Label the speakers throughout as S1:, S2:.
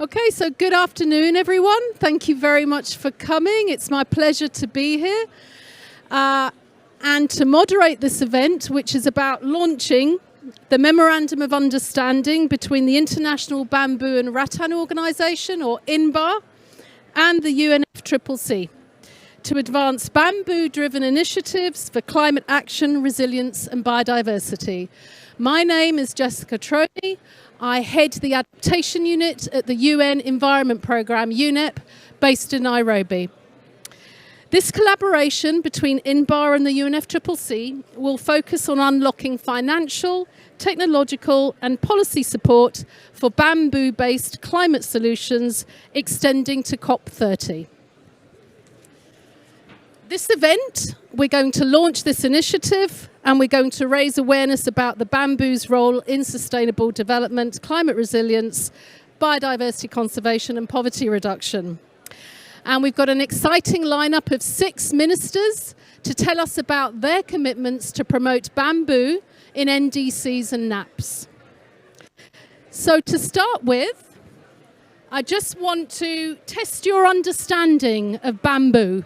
S1: Okay, so good afternoon, everyone. Thank you very much for coming. It's my pleasure to be here and to moderate this event, which is about launching the Memorandum of Understanding between the International Bamboo and Rattan Organization, or INBAR, and the UNFCCC to advance bamboo-driven initiatives for climate action, resilience, and biodiversity. My name is Jessica Troney. I head the adaptation unit at the UN Environment Programme, UNEP, based in Nairobi. This collaboration between INBAR and the UNFCCC will focus on unlocking financial, technological and policy support for bamboo-based climate solutions extending to COP30. This event, we're going to launch this initiative and we're going to raise awareness about the bamboo's role in sustainable development, climate resilience, biodiversity conservation and poverty reduction. And we've got an exciting lineup of 6 ministers to tell us about their commitments to promote bamboo in NDCs and NAPs. So to start with, I just want to test your understanding of bamboo.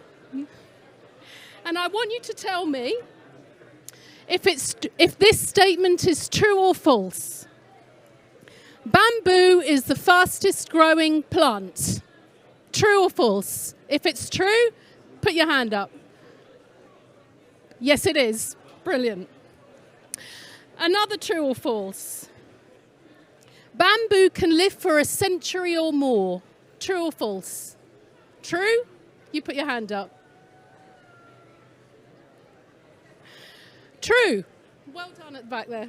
S1: And I want you to tell me if this statement is true or false. Bamboo is the fastest growing plant. True or false? If it's true, put your hand up. Yes, it is. Brilliant. Another true or false. Bamboo can live for a century or more. True or false? True? You put your hand up. True. Well done at the back there.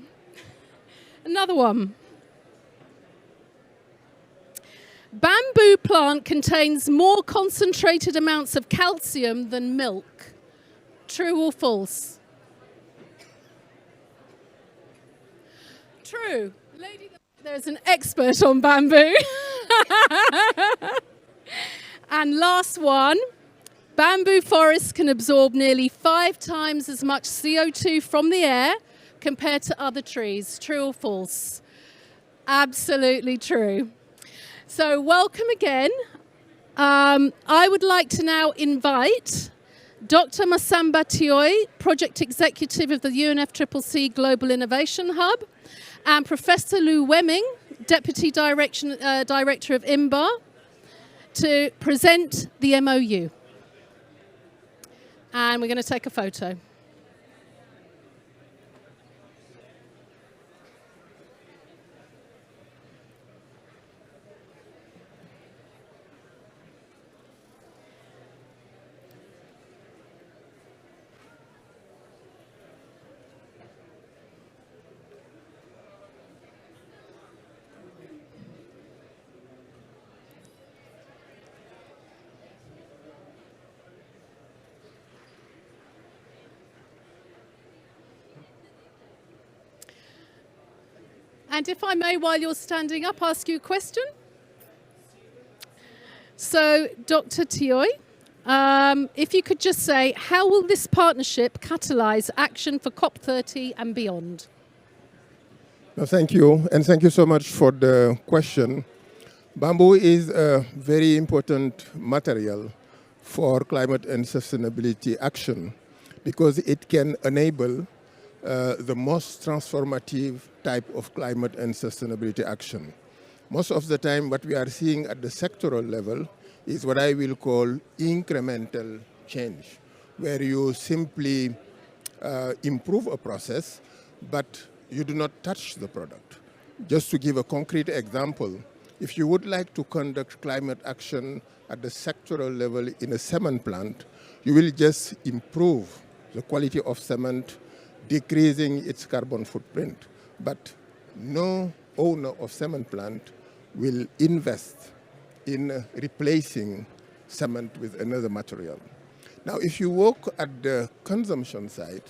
S1: Another one. Bamboo plant contains more concentrated amounts of calcium than milk. True or false? True. Lady, there's an expert on bamboo. And last one. Bamboo forests can absorb nearly 5 times as much CO2 from the air compared to other trees. True or false? Absolutely true. So welcome again. I would like to now invite Dr. Masamba Tioi, Project Executive of the UNFCCC Global Innovation Hub, and Professor Lou Wemming, Deputy Director of INBAR, to present the MOU. And we're going to take a photo. And if I may, while you're standing up, ask you a question. So, Dr. Tioi, if you could just say, how will this partnership catalyse action for COP30 and beyond?
S2: No, thank you, and thank you so much for the question. Bamboo is a very important material for climate and sustainability action because it can enable the most transformative type of climate and sustainability action. Most of the time, what we are seeing at the sectoral level is what I will call incremental change, where you simply improve a process, but you do not touch the product. Just to give a concrete example, if you would like to conduct climate action at the sectoral level in a cement plant, you will just improve the quality of cement, decreasing its carbon footprint. But no owner of cement plant will invest in replacing cement with another material. Now, if you look at the consumption side,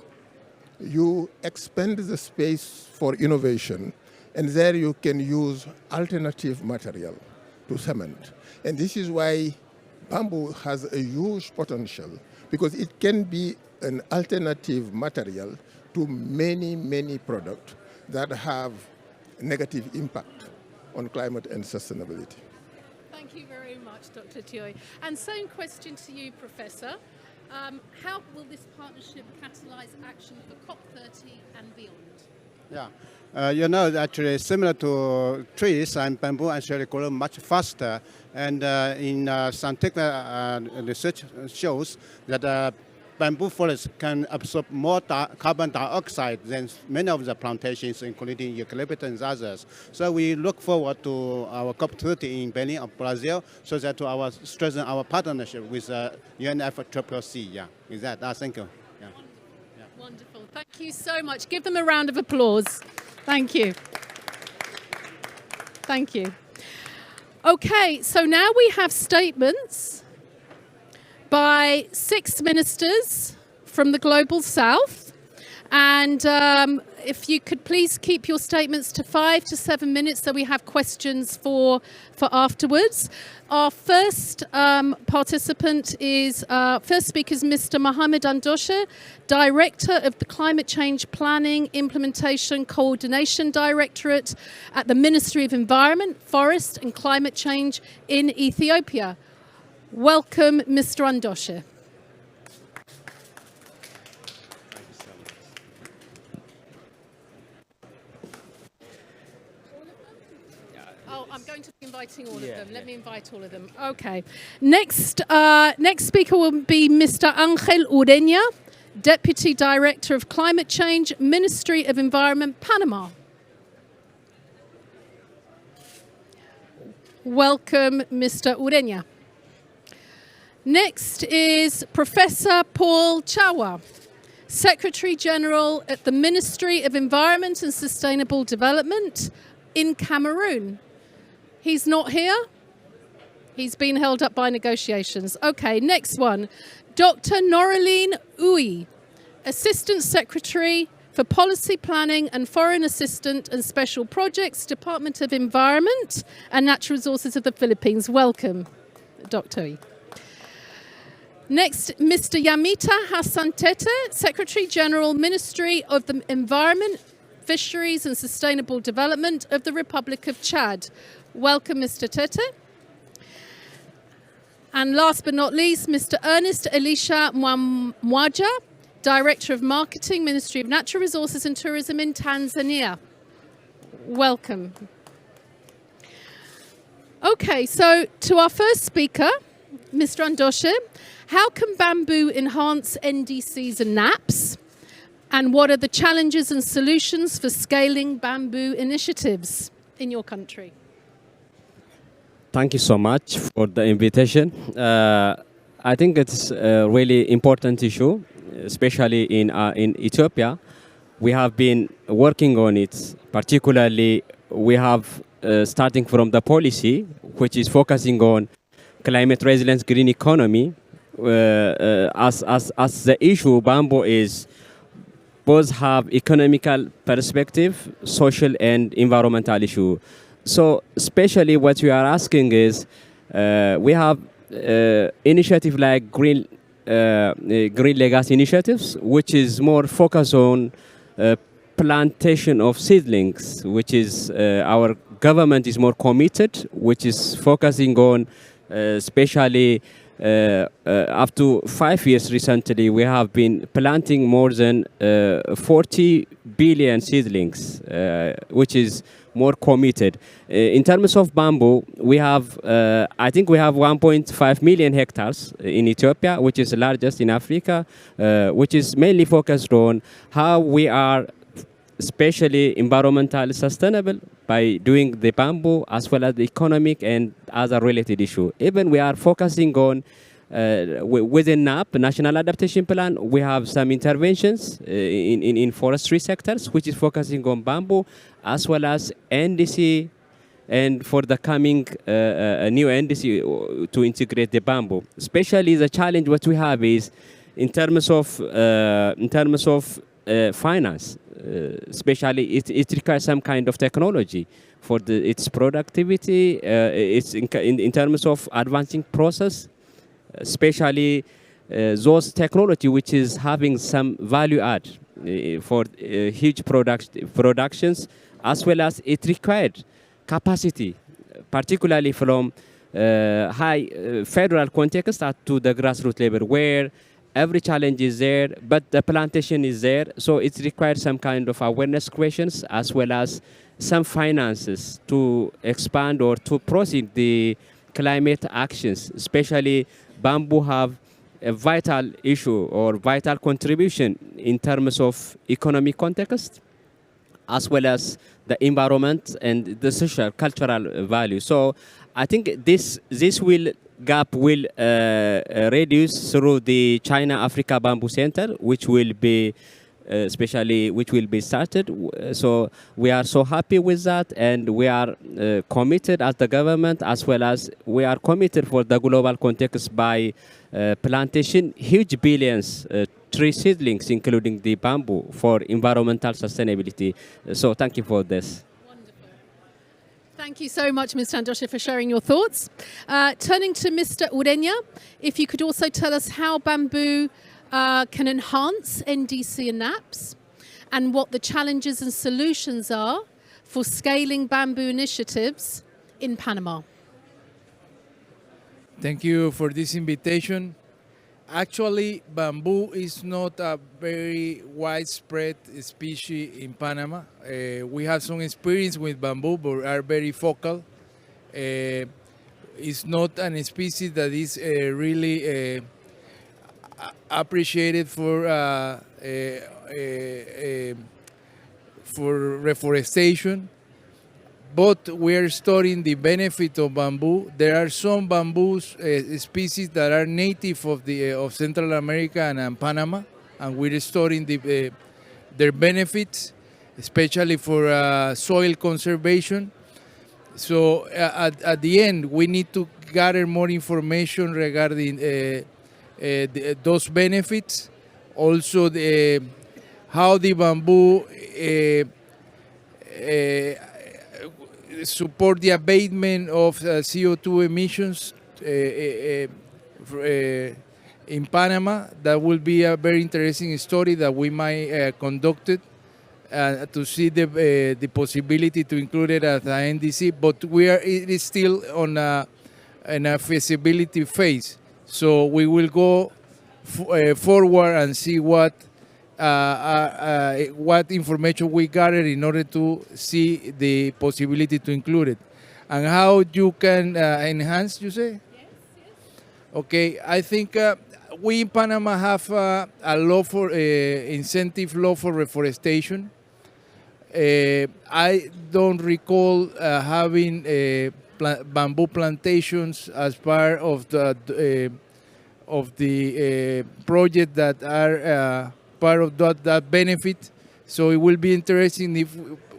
S2: you expand the space for innovation, and there you can use alternative material to cement. And this is why bamboo has a huge potential, because it can be an alternative material to many, many products that have negative impact on climate and sustainability.
S1: Thank you very much, Dr. Tioy. And same question to you, Professor. How will this partnership catalyse action for COP30 and beyond?
S3: Yeah, you know, actually similar to trees and bamboo actually grow much faster. And in scientific research shows that bamboo forests can absorb more carbon dioxide than many of the plantations, including eucalyptus and others. So we look forward to our COP30 in Belém of Brazil, so that to strengthen our partnership with UNFCCC. Yeah, is that? Thank you. Yeah.
S1: Wonderful. Thank you so much. Give them a round of applause. Thank you. Thank you. Okay, so now we have statements by 6 ministers from the Global South. And if you could please keep your statements to 5 to 7 minutes so we have questions for afterwards. Our first participant is, first speaker is Mr. Mohamed Andoshe, Director of the Climate Change Planning Implementation Coordination Directorate at the Ministry of Environment, Forest and Climate Change in Ethiopia. Welcome, Mr. Andoshe. Oh, I'm going to be inviting all of them. Let me invite all of them. Okay. Next speaker will be Mr. Angel Ureña, Deputy Director of Climate Change, Ministry of Environment, Panama. Welcome, Mr. Ureña. Next is Professor Paul Chawa, Secretary General at the Ministry of Environment and Sustainable Development in Cameroon. He's not here. He's been held up by negotiations. Okay, next one. Dr. Noraline Uyi, Assistant Secretary for Policy Planning and Foreign Assistant and Special Projects, Department of Environment and Natural Resources of the Philippines. Welcome, Dr. Uyi. Next, Mr. Yamita Hassan Tete, Secretary General, Ministry of the Environment, Fisheries and Sustainable Development of the Republic of Chad. Welcome, Mr. Tete. And last but not least, Mr. Ernest Elisha Mwaja, Director of Marketing, Ministry of Natural Resources and Tourism in Tanzania. Welcome. Okay, so to our first speaker, Mr. Andoshe, how can bamboo enhance NDCs and NAPs? And what are the challenges and solutions for scaling bamboo initiatives in your country?
S4: Thank you so much for the invitation. I think it's a really important issue, especially in Ethiopia. We have been working on it. Particularly, we have starting from the policy, which is focusing on climate resilience, green economy. As the issue, bamboo is both have economical perspective, social and environmental issue. So especially what we are asking is, we have initiative like green legacy initiatives, which is more focused on plantation of seedlings, which is our government is more committed, which is focusing on especially up to 5 years recently, we have been planting more than 40 billion seedlings, which is more committed. In terms of bamboo, we have, I think we have 1.5 million hectares in Ethiopia, which is the largest in Africa, which is mainly focused on how we are especially environmentally sustainable by doing the bamboo as well as the economic and other related issue. Even we are focusing on within NAP, National Adaptation Plan, we have some interventions in forestry sectors, which is focusing on bamboo as well as NDC, and for the coming new NDC to integrate the bamboo. Especially the challenge what we have is in terms of finance. Especially it requires some kind of technology for its productivity. It's in terms of advancing process, especially those technology which is having some value add for huge productions, as well as it required capacity, particularly from high federal context to the grassroots level where every challenge is there, but the plantation is there. So it requires some kind of awareness questions as well as some finances to expand or to proceed the climate actions. Especially bamboo have a vital issue or vital contribution in terms of economic context, as well as the environment and the social, cultural value. So I think this gap will reduce through the China Africa Bamboo Center, which will be started. So we are so happy with that, and we are committed as the government, as well as we are committed for the global context by plantation huge billions tree seedlings, including the bamboo, for environmental sustainability. So thank you for this.
S1: Wonderful. Thank you so much, Mr. Andoshe, for sharing your thoughts. Turning to Mr. Urenya, if you could also tell us how bamboo can enhance NDC and NAPS, and what the challenges and solutions are for scaling bamboo initiatives in Panama.
S5: Thank you for this invitation. Actually, bamboo is not a very widespread species in Panama. We have some experience with bamboo, but are very focal. It's not an species that is really appreciated for reforestation. But we are studying the benefit of bamboo. There are some bamboo species that are native of Central America and Panama, and we're studying their benefits, especially for soil conservation. So at the end, we need to gather more information regarding those benefits. Also, how the bamboo support the abatement of CO2 emissions in Panama. That will be a very interesting study that we might conduct it to see the possibility to include it as an NDC. But it is still on a feasibility phase. So we will go forward and see what information we gathered in order to see the possibility to include it. And how you can enhance, you say? Yes. Okay, I think we in Panama have a law for incentive law for reforestation. I don't recall having bamboo plantations as part of the project that are part of that benefit. So it will be interesting if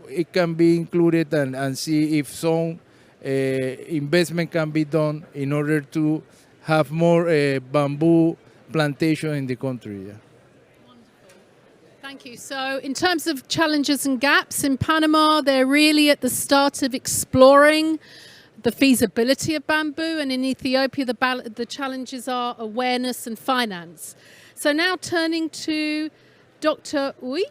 S5: it can be included and see if some investment can be done in order to have more bamboo plantation in the country. Yeah.
S1: Thank you. So in terms of challenges and gaps in Panama, they're really at the start of exploring the feasibility of bamboo, and in Ethiopia the challenges are awareness and finance. So now turning to Dr. Uy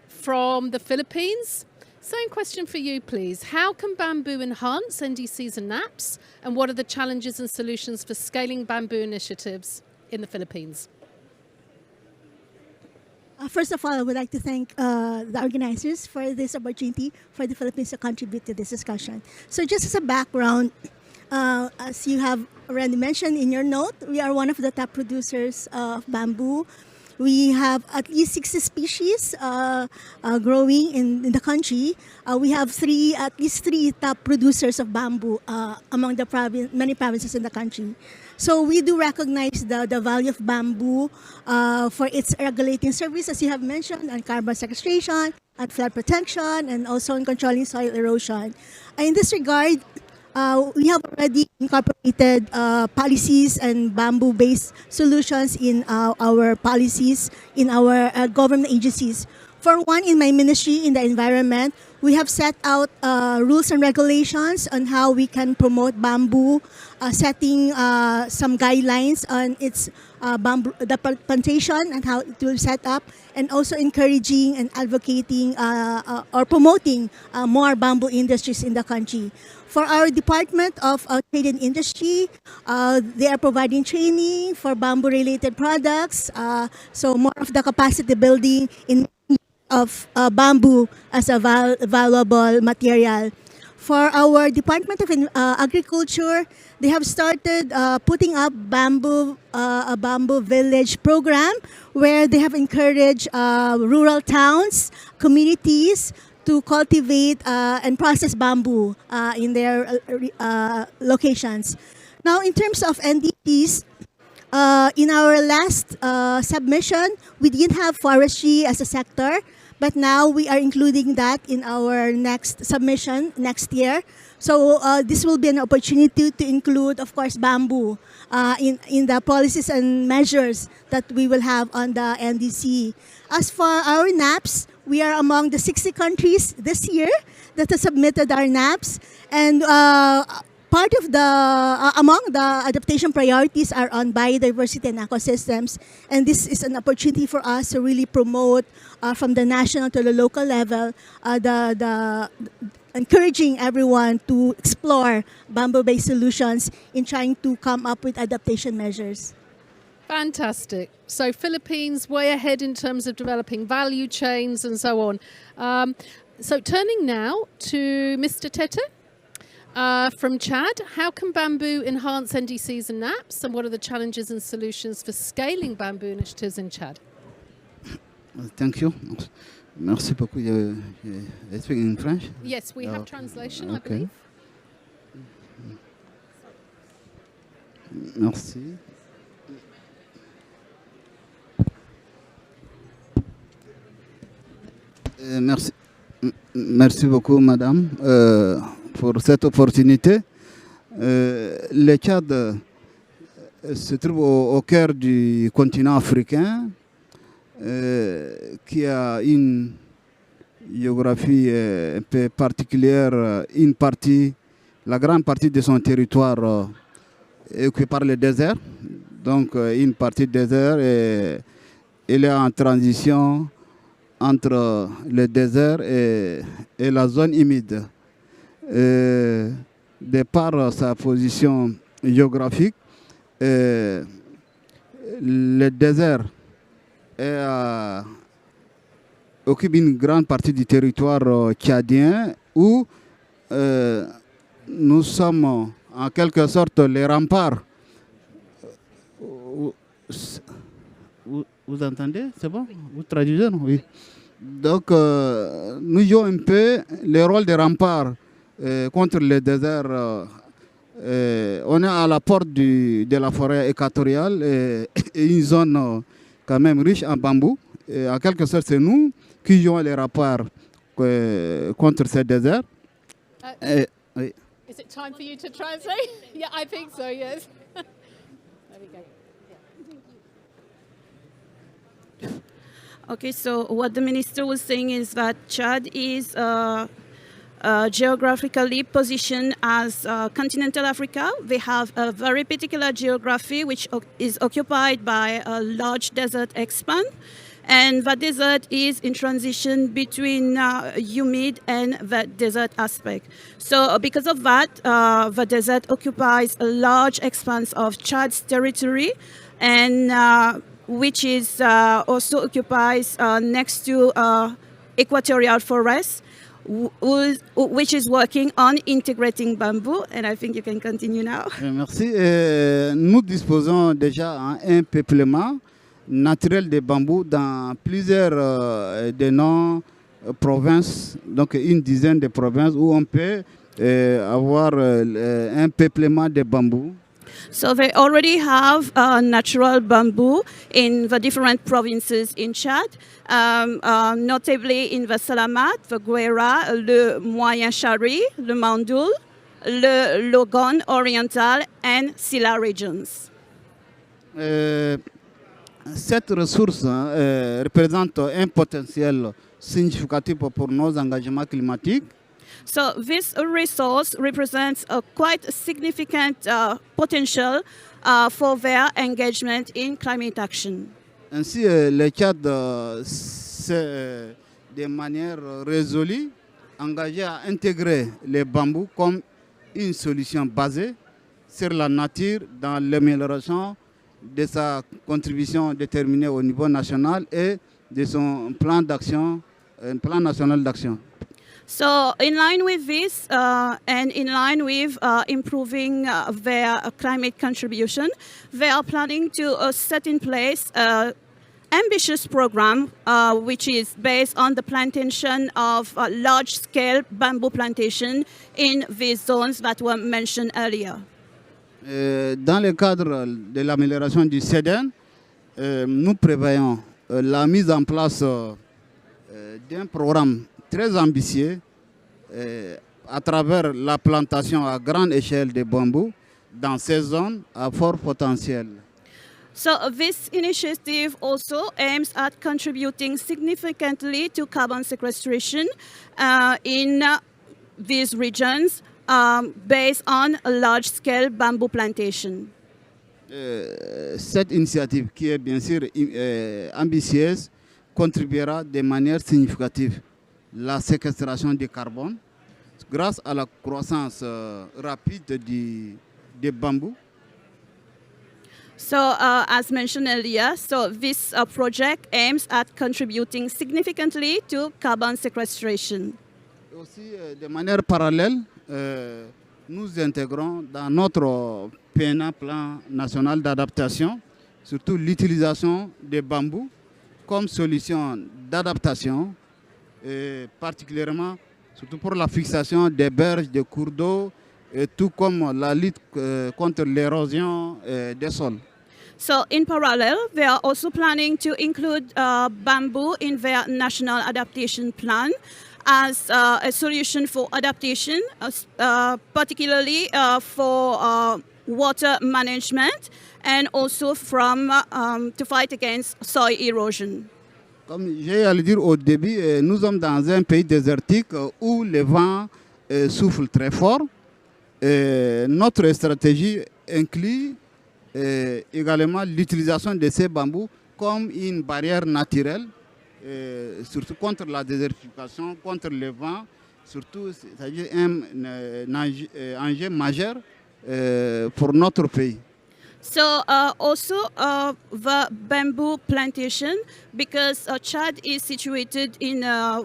S1: from the Philippines. Same question for you, please. How can bamboo enhance NDCs and NAPS, and what are the challenges and solutions for scaling bamboo initiatives in the Philippines?
S6: First of all, I would like to thank the organizers for this opportunity for the Philippines to contribute to this discussion. So just as a background, as you have already mentioned in your note, we are one of the top producers of bamboo. We have at least 60 species growing in the country. We have at least three top producers of bamboo among the many provinces in the country. So we do recognize the value of bamboo for its regulating service, as you have mentioned, on carbon sequestration, and flood protection, and also in controlling soil erosion. In this regard, we have already incorporated policies and bamboo-based solutions in our policies, in our government agencies. For one, in my ministry in the environment, we have set out rules and regulations on how we can promote bamboo, setting some guidelines on its the plantation and how it will set up, and also encouraging and advocating or promoting more bamboo industries in the country. For our Department of Trade and Industry, they are providing training for bamboo-related products, so more of the capacity building in of bamboo as a valuable material. For our Department of Agriculture, they have started putting up a bamboo village program where they have encouraged rural towns, communities to cultivate and process bamboo in their locations. Now, in terms of NDPs, in our last submission, we didn't have forestry as a sector, but now we are including that in our next submission next year. So this will be an opportunity to include, of course, bamboo in the policies and measures that we will have on the NDC. As for our NAPs, we are among the 60 countries this year that have submitted our NAPs, and part of among the adaptation priorities are on biodiversity and ecosystems, and this is an opportunity for us to really promote from the national to the local level the encouraging everyone to explore bamboo-based solutions in trying to come up with adaptation measures.
S1: Fantastic. So Philippines way ahead in terms of developing value chains and so on. So turning now to Mr. Tete from Chad. How can bamboo enhance NDCs and NAPs, and what are the challenges and solutions for scaling bamboo initiatives in Chad?
S7: Thank you. Merci beaucoup. I speak in French.
S1: Yes, we have translation, I believe.
S7: Merci. Merci beaucoup, madame, pour cette opportunité. Le Tchad se trouve au cœur du continent africain, qui a une géographie un peu particulière. La grande partie de son territoire est occupée par le désert. Donc, une partie du désert, elle est en transition entre le désert et la zone humide. De par sa position géographique, le désert occupe une grande partie du territoire tchadien où nous sommes en quelque sorte les remparts. Vous entendez? C'est bon? Vous traduisez? Non? Oui. Donc, nous jouons un peu le rôle de rempart contre le désert. On est à la porte de la forêt équatoriale et une zone quand même riche en bambou. Et en quelque sorte, c'est nous qui jouons les remparts contre ce désert.
S1: Oui. Is it time for you to translate? Yeah, I think so, yes. There we go.
S8: Okay, so what the minister was saying is that Chad is geographically positioned as continental Africa. They have a very particular geography which is occupied by a large desert expanse. And the desert is in transition between humid and the desert aspect. So because of that, the desert occupies a large expanse of Chad's territory, and which is also occupies next to equatorial forest, which is working on integrating bamboo. And I think you can continue now.
S7: Merci. Nous disposons déjà un peuplement naturel de bambou dans plusieurs de nos provinces, donc une dizaine de provinces où on peut avoir un peuplement de bambou.
S8: So they already have natural bamboo in the different provinces in Chad, notably in the Salamat, the Guera, le Moyen Chari, le Mandoul, le Logon Oriental, and Silla regions.
S7: Cette ressource représente un potentiel significatif pour nos engagements climatiques.
S8: So this resource represents a quite significant potential for their engagement in climate action.
S7: Ainsi, le Tchad s'est de manière résolue engagé à intégrer les bambous comme une solution basée sur la nature dans l'amélioration de sa contribution déterminée au niveau national et de son plan d'action, un plan national d'action.
S8: So in line with this and in line with improving their climate contribution, they are planning to set in place an ambitious program which is based on the plantation of large-scale bamboo plantation in these zones that were mentioned earlier.
S7: Dans le cadre de l'amélioration du CEDEN, nous prévoyons la mise en place d'un programme très ambitieux à travers la plantation à grande échelle de bambou dans ces zones à fort potentiel.
S8: So this initiative also aims at contributing significantly to carbon sequestration in these regions based on a large-scale bamboo plantation.
S7: Cette initiative, qui est bien sûr ambitieuse, contribuera de manière significative à la séquestration du carbone grâce à la croissance rapide des bambous.
S8: So, as mentioned earlier, so this project aims at contributing significantly to carbon sequestration.
S7: Aussi, de manière parallèle, nous intégrons dans notre PNA, plan national d'adaptation, surtout l'utilisation des bambous comme solution d'adaptation, particulièrement surtout pour la fixation des berges, des cours d'eau, tout comme la lutte contre l'érosion des sols.
S8: So in parallel, they are also planning to include bamboo in their national adaptation plan as a solution for adaptation, particularly for water management and also to fight against soil erosion.
S7: Comme j'ai à le dire au début, nous sommes dans un pays désertique où le vent souffle très fort. Notre stratégie inclut également l'utilisation de ces bambous comme une barrière naturelle, surtout contre la désertification, contre le vent, surtout c'est un enjeu majeur pour notre pays.
S8: So also the bamboo plantation, because Chad is situated in a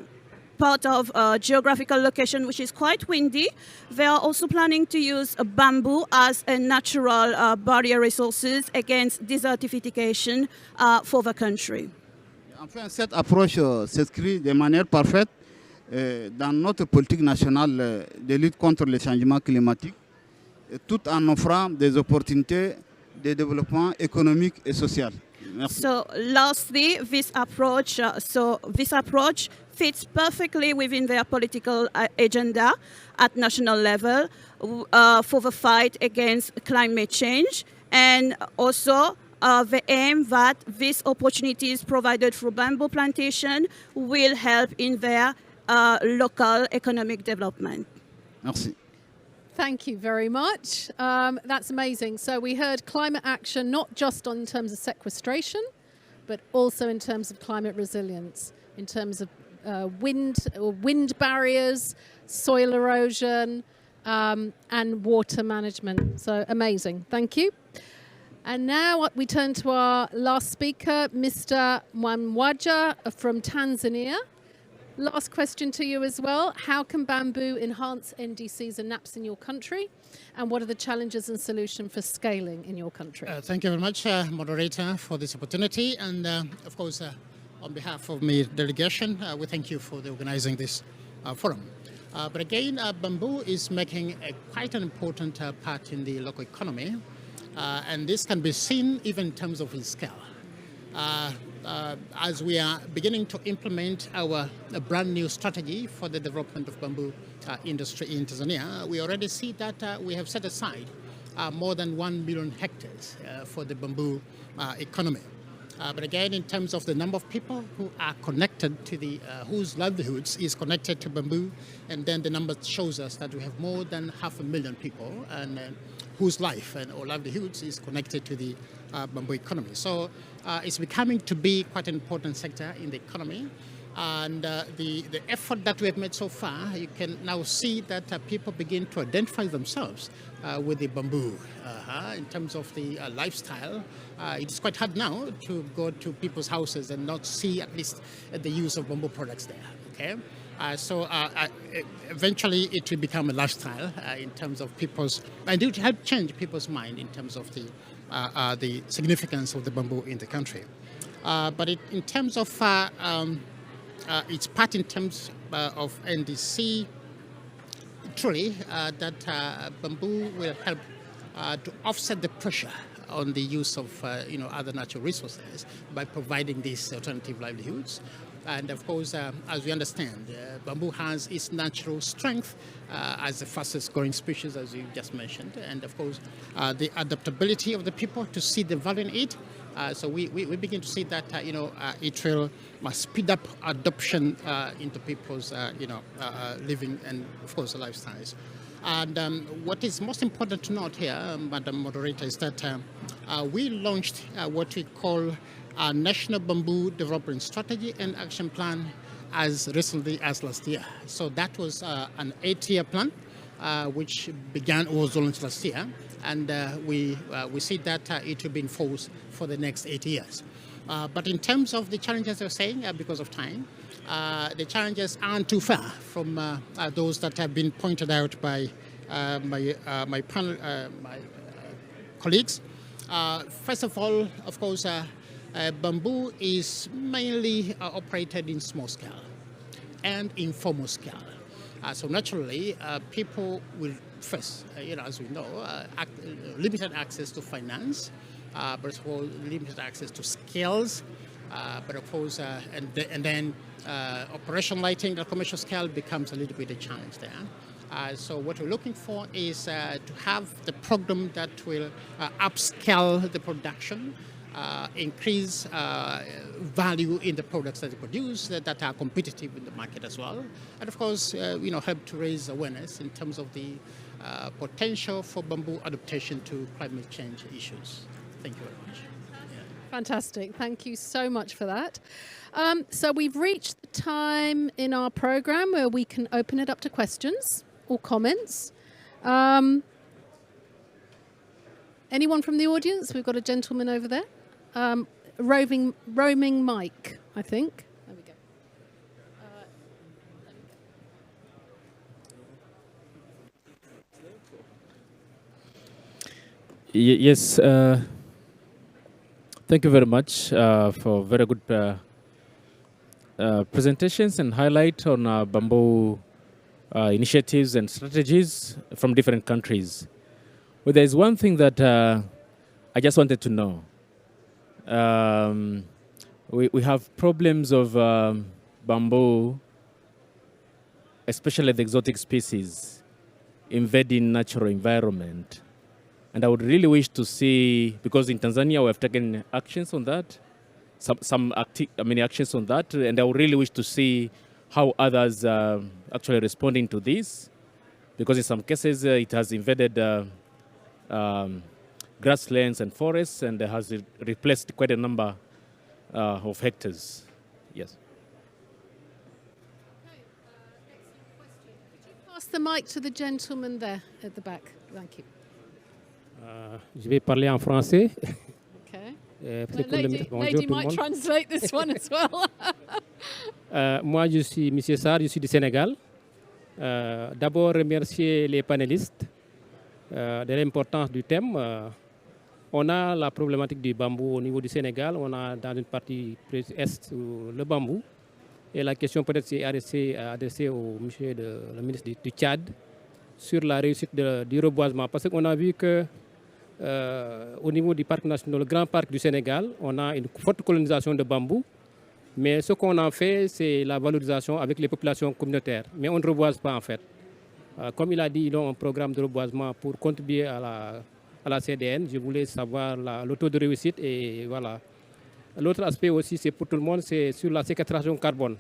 S8: part of a geographical location which is quite windy, they are also planning to use bamboo as a natural barrier resources against desertification for the country.
S7: Enfin, cette approche s'inscrit de manière parfaite dans notre politique nationale de lutte contre le changement climatique, tout en offrant des opportunités de développement économique et social. Merci.
S8: So lastly, this approach fits perfectly within their political agenda at national level for the fight against climate change, and also the aim that these opportunities provided through bamboo plantation will help in their local economic development.
S7: Merci.
S1: Thank you very much. That's amazing. So we heard climate action, not just in terms of sequestration, but also in terms of climate resilience, in terms of wind barriers, soil erosion, and water management. So amazing. Thank you. And now we turn to our last speaker, Mr. Mwamwaja from Tanzania. Last question to you as well. How can bamboo enhance NDCs and NAPs in your country? And what are the challenges and solutions for scaling in your country?
S9: Thank you very much, moderator, for this opportunity. And of course, on behalf of my delegation, we thank you for organizing this forum. But again, bamboo is making quite an important part in the local economy. And this can be seen even in terms of its scale. As we are beginning to implement our brand new strategy for the development of bamboo industry in Tanzania, we already see that we have set aside more than 1 million hectares for the bamboo economy. But again, in terms of the number of people who are connected to the, whose livelihoods is connected to bamboo, and then the number shows us that we have more than 500,000 people and whose life and or livelihoods is connected to the bamboo economy. So it's becoming to be quite an important sector in the economy. And the effort that we have made so far, you can now see that people begin to identify themselves with the bamboo. In terms of the lifestyle, it's quite hard now to go to people's houses and not see at least the use of bamboo products there. Okay, so eventually it will become a lifestyle in terms of people's, and it will help change people's mind in terms of the significance of the bamboo in the country. But in terms of its part in terms of NDC, truly that bamboo will help to offset the pressure on the use of other natural resources by providing these alternative livelihoods. And of course, as we understand, bamboo has its natural strength as the fastest growing species, as you just mentioned, and of course, the adaptability of the people to see the value in it. So we begin to see that it will speed up adoption into people's living and of course lifestyles. And what is most important to note here, Madam Moderator, is that we launched what we call our National Bamboo Development Strategy and Action Plan as recently as last year. So that was an 8-year plan which was launched last year, and we see that it will be in force for the next 8 years. But in terms of the challenges you're saying, because of time, the challenges aren't too far from those that have been pointed out by my panel, my colleagues. First of all, of course, bamboo is mainly operated in small scale and informal scale. So naturally, people will first, as we know, limited access to finance, but of course, limited access to skills, but of course, and then operational lighting at commercial scale becomes a little bit a challenge there. So what we're looking for is to have the program that will upscale the production, increase value in the products that they produce that are competitive in the market as well, and of course, help to raise awareness in terms of the potential for bamboo adaptation to climate change issues. Thank you very much.
S1: Fantastic. Thank you so much for that. So we've reached the time in our program where we can open it up to questions or comments. Anyone from the audience? We've got a gentleman over there. Roaming mic, I think. There we go.
S10: Yes. Thank you very much for very good presentations and highlight on bamboo initiatives and strategies from different countries. Well, there is one thing that I just wanted to know. We have problems of bamboo, especially the exotic species, invading natural environment. And I would really wish to see, because in Tanzania we have taken actions on that, actions on that, and I would really wish to see how others are actually responding to this, because in some cases it has invaded grasslands and forests and has replaced quite a number of hectares. Yes.
S1: Okay, excellent question. Could you pass the mic to the gentleman there at the back? Thank you.
S11: Je vais parler en français.
S1: Okay.
S11: Lady
S1: might translate this one as well.
S11: Moi, je suis M. Sarr, je suis du Sénégal. D'abord, remercier les panélistes de l'importance du thème. On a la problématique du bambou au niveau du Sénégal. On a dans une partie est le bambou. Et la question peut-être c'est adressée au monsieur le ministre du Tchad sur la réussite du reboisement. Parce qu'on a vu que au niveau du parc national, le grand parc du Sénégal, on a une forte colonisation de bambou. Mais ce qu'on en fait, c'est la valorisation avec les populations communautaires. Mais on ne reboise pas en fait. Comme il a dit, ils ont un programme de reboisement pour contribuer à la CDN. Je voulais savoir le taux de réussite et voilà. L'autre aspect aussi, c'est pour tout le monde, c'est sur la séquestration carbone.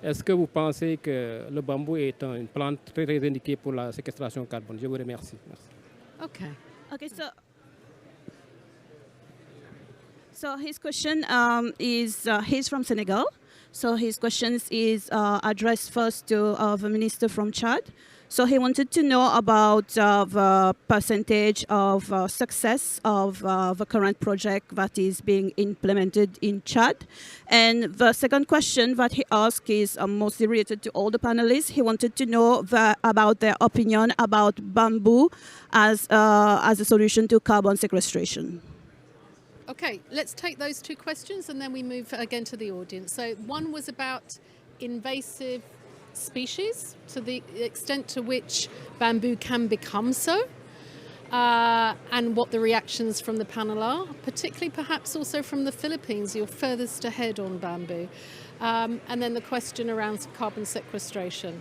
S11: Est-ce que vous pensez que le bambou est une plante très indiquée pour la séquestration carbone? Je vous remercie. Merci.
S1: Okay.
S8: Okay, so his question is, he's from Senegal. So his questions is addressed first to the minister from Chad. So he wanted to know about the percentage of success of the current project that is being implemented in Chad. And the second question that he asked is mostly related to all the panelists. He wanted to know about their opinion about bamboo as a solution to carbon sequestration.
S1: Okay, let's take those two questions and then we move again to the audience. So one was about invasive species, to the extent to which bamboo can become so, and what the reactions from the panel are, particularly perhaps also from the Philippines. You're furthest ahead on bamboo. And then the question around carbon sequestration.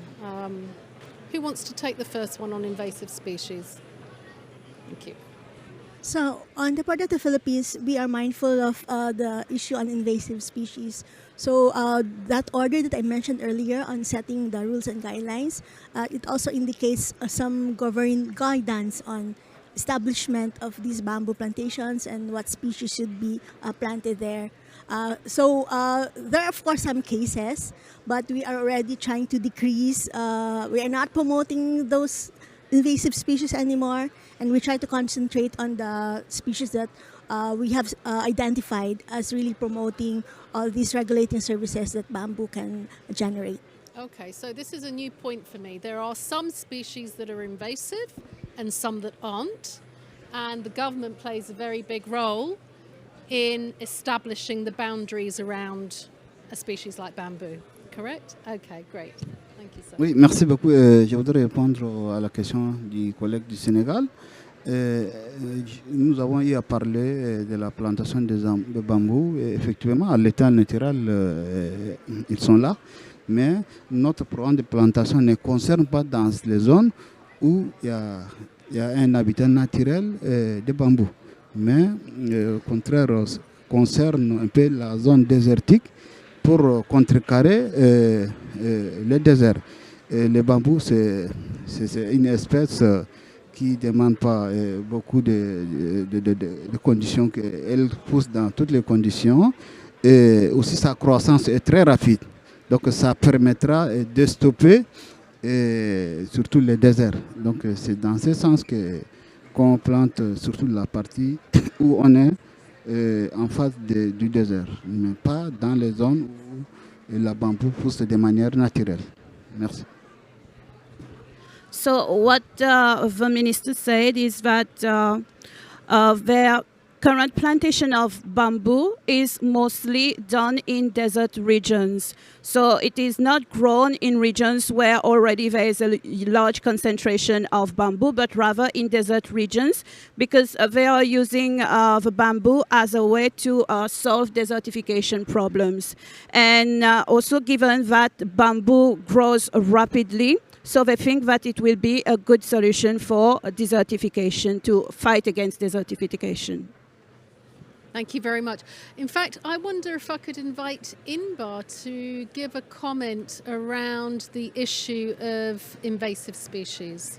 S1: Who wants to take the first one on invasive species? Thank you.
S6: So on the part of the Philippines, we are mindful of the issue on invasive species. So that order that I mentioned earlier on setting the rules and guidelines, it also indicates some governing guidance on establishment of these bamboo plantations and what species should be planted there. So there are of course some cases, but we are already trying to decrease. We are not promoting those invasive species anymore, and we try to concentrate on the species that we have identified as really promoting all these regulating services that bamboo can generate.
S1: Okay, so this is a new point for me. There are some species that are invasive and some that aren't, and the government plays a very big role in establishing the boundaries around a species like bamboo. Correct? Okay, great. Thank you, sir.
S7: Oui, merci beaucoup. Je voudrais répondre à la question du collègue du Sénégal. Nous avons eu à parler de la plantation de bambou. Et effectivement, à l'état naturel, ils sont là. Mais notre programme de plantation ne concerne pas dans les zones où il y a un habitat naturel de bambou. Mais au contraire, concerne un peu la zone désertique pour contrecarrer le désert. Le bambou, c'est une espèce qui ne demande pas beaucoup de conditions. Elle pousse dans toutes les conditions. Et aussi, sa croissance est très rapide. Donc, ça permettra de stopper surtout le désert. Donc, c'est dans ce sens qu'on plante surtout la partie où on est en face du désert, mais pas dans les zones où la bambou pousse de manière naturelle. Merci.
S8: So what the minister said is that their current plantation of bamboo is mostly done in desert regions. So it is not grown in regions where already there is a large concentration of bamboo, but rather in desert regions, because they are using the bamboo as a way to solve desertification problems. And also given that bamboo grows rapidly, so they think that it will be a good solution for desertification, to fight against desertification.
S1: Thank you very much. In fact, I wonder if I could invite Inbar to give a comment around the issue of invasive species.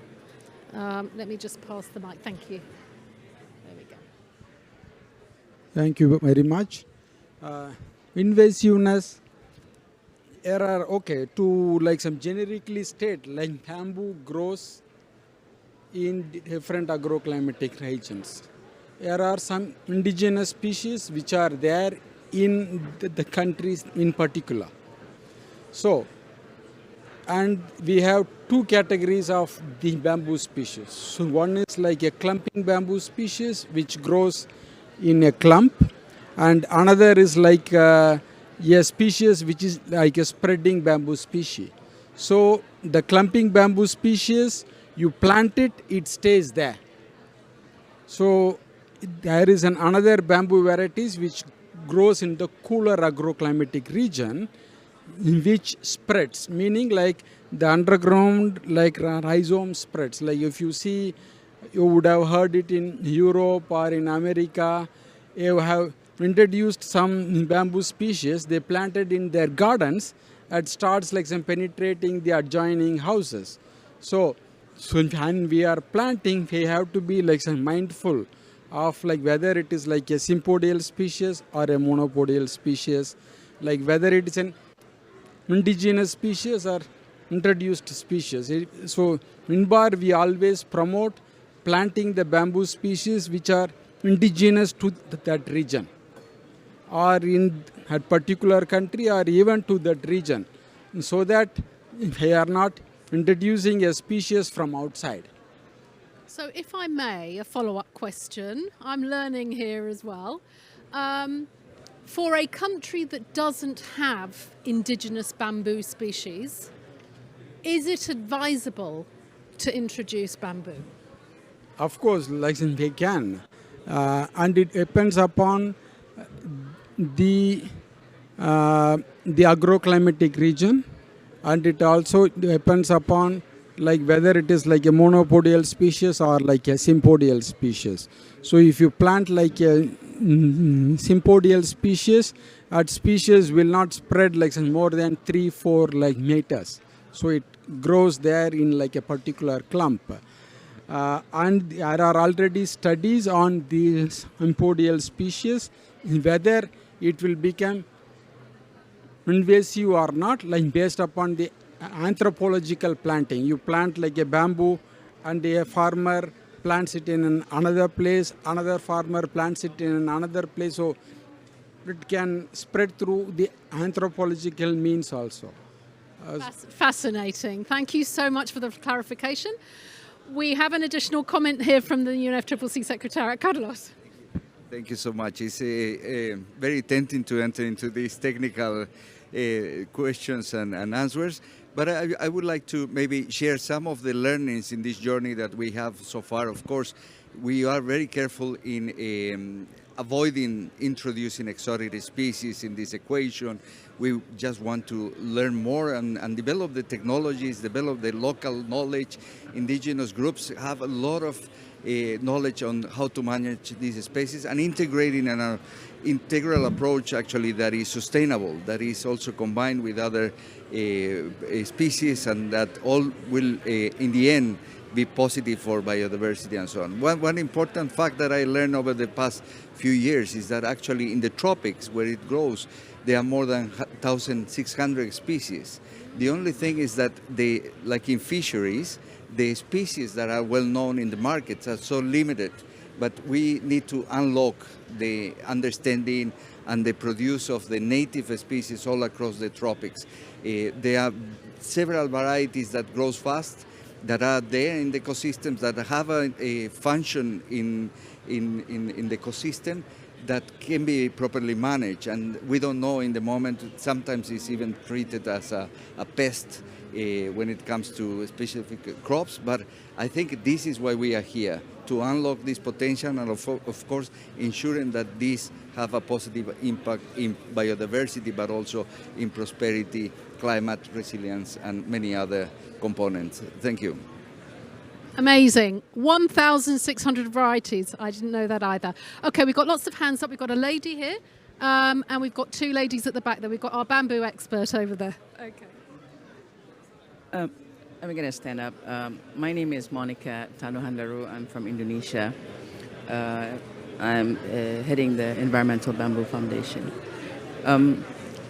S1: Let me just pass the mic. Thank you. There we go.
S12: Thank you very much. Invasiveness, error, okay, to like some generically state, like bamboo grows in different agroclimatic regions. There are some indigenous species which are there in the countries in particular. So, and we have two categories of the bamboo species. So one is like a clumping bamboo species which grows in a clump, and another is like a species which is like a spreading bamboo species. So the clumping bamboo species, you plant it, it stays there. So there is another bamboo varieties which grows in the cooler agroclimatic region, in which spreads, meaning like the underground like rhizome spreads. Like if you see, you would have heard it in Europe or in America, you have introduced some bamboo species they planted in their gardens. It starts like some penetrating the adjoining houses. So when we are planting, we have to be like some mindful of like whether it is like a sympodial species or a monopodial species, like whether it is an indigenous species or introduced species. So in BAR we always promote planting the bamboo species which are indigenous to that region or in a particular country or even to that region, so that they are not introducing a species from outside.
S1: So if I may, a follow-up question. I'm learning here as well. For a country that doesn't have indigenous bamboo species, is it advisable to introduce bamboo?
S12: Of course, like they can. And it depends upon the agroclimatic region, and it also depends upon like whether it is like a monopodial species or like a sympodial species. So if you plant like a sympodial species, that species will not spread like more than 3-4 like meters. So it grows there in like a particular clump. And there are already studies on these sympodial species, whether it will become invasive or not, like based upon the anthropological planting. You plant like a bamboo and a farmer plants it in another place, another farmer plants it in another place, so it can spread through the anthropological means also.
S1: Fascinating. Thank you so much for the clarification. We have an additional comment here from the UNFCCC Secretariat. Carlos.
S13: Thank you so much. It's very tempting to enter into these technical questions and answers, but I would like to maybe share some of the learnings in this journey that we have so far. Of course, we are very careful in avoiding introducing exotic species in this equation. We just want to learn more and develop the technologies, develop the local knowledge. Indigenous groups have a lot of knowledge on how to manage these species and integrating an integral approach actually that is sustainable, that is also combined with other species, and that all will in the end be positive for biodiversity and so on. One important fact that I learned over the past few years is that actually in the tropics where it grows, there are more than 1,600 species. The only thing is that like in fisheries, the species that are well known in the markets are so limited, but we need to unlock the understanding and the produce of the native species all across the tropics. There are several varieties that grow fast, that are there in the ecosystems, that have a function in the ecosystem that can be properly managed, and we don't know in the moment. Sometimes it's even treated as a pest when it comes to specific crops, but I think this is why we are here, to unlock this potential and of course ensuring that these have a positive impact in biodiversity, but also in prosperity, climate resilience and many other components. Thank you.
S1: Amazing. 1,600 varieties. I didn't know that either. Okay, we've got lots of hands up. We've got a lady here, and we've got two ladies at the back there. We've got our bamboo expert over there. Okay.
S14: I'm going to stand up. My name is Monica Tanuhandaru. I'm from Indonesia. I'm heading the Environmental Bamboo Foundation.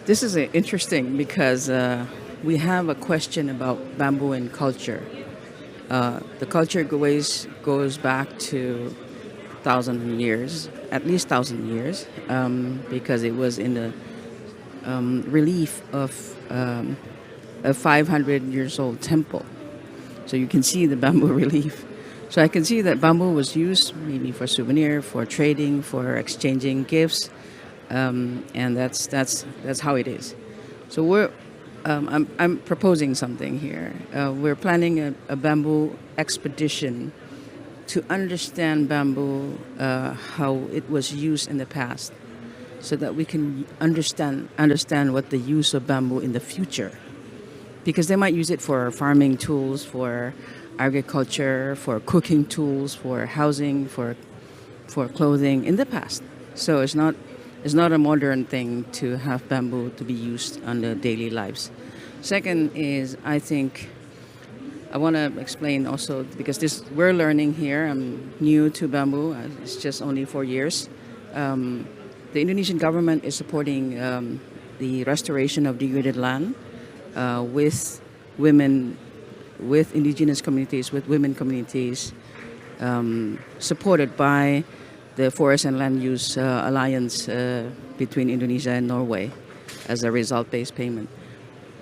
S14: This is interesting because we have a question about bamboo and culture. The culture goes back to 1,000 years, at least 1,000 years, because it was in the relief of a 500 years old temple. So you can see the bamboo relief. So I can see that bamboo was used maybe for souvenir, for trading, for exchanging gifts, and that's how it is. So I'm proposing something here. We're planning a bamboo expedition to understand bamboo, how it was used in the past, so that we can understand what the use of bamboo in the future. Because they might use it for farming tools, for agriculture, for cooking tools, for housing, for clothing in the past. So it's not It's not a modern thing to have bamboo to be used on the daily lives. Second is, I think, I want to explain also, because we're learning here. I'm new to bamboo. It's just only 4 years. The Indonesian government is supporting the restoration of degraded land with women, with indigenous communities, with women communities, supported by the Forest and Land Use Alliance between Indonesia and Norway as a result-based payment.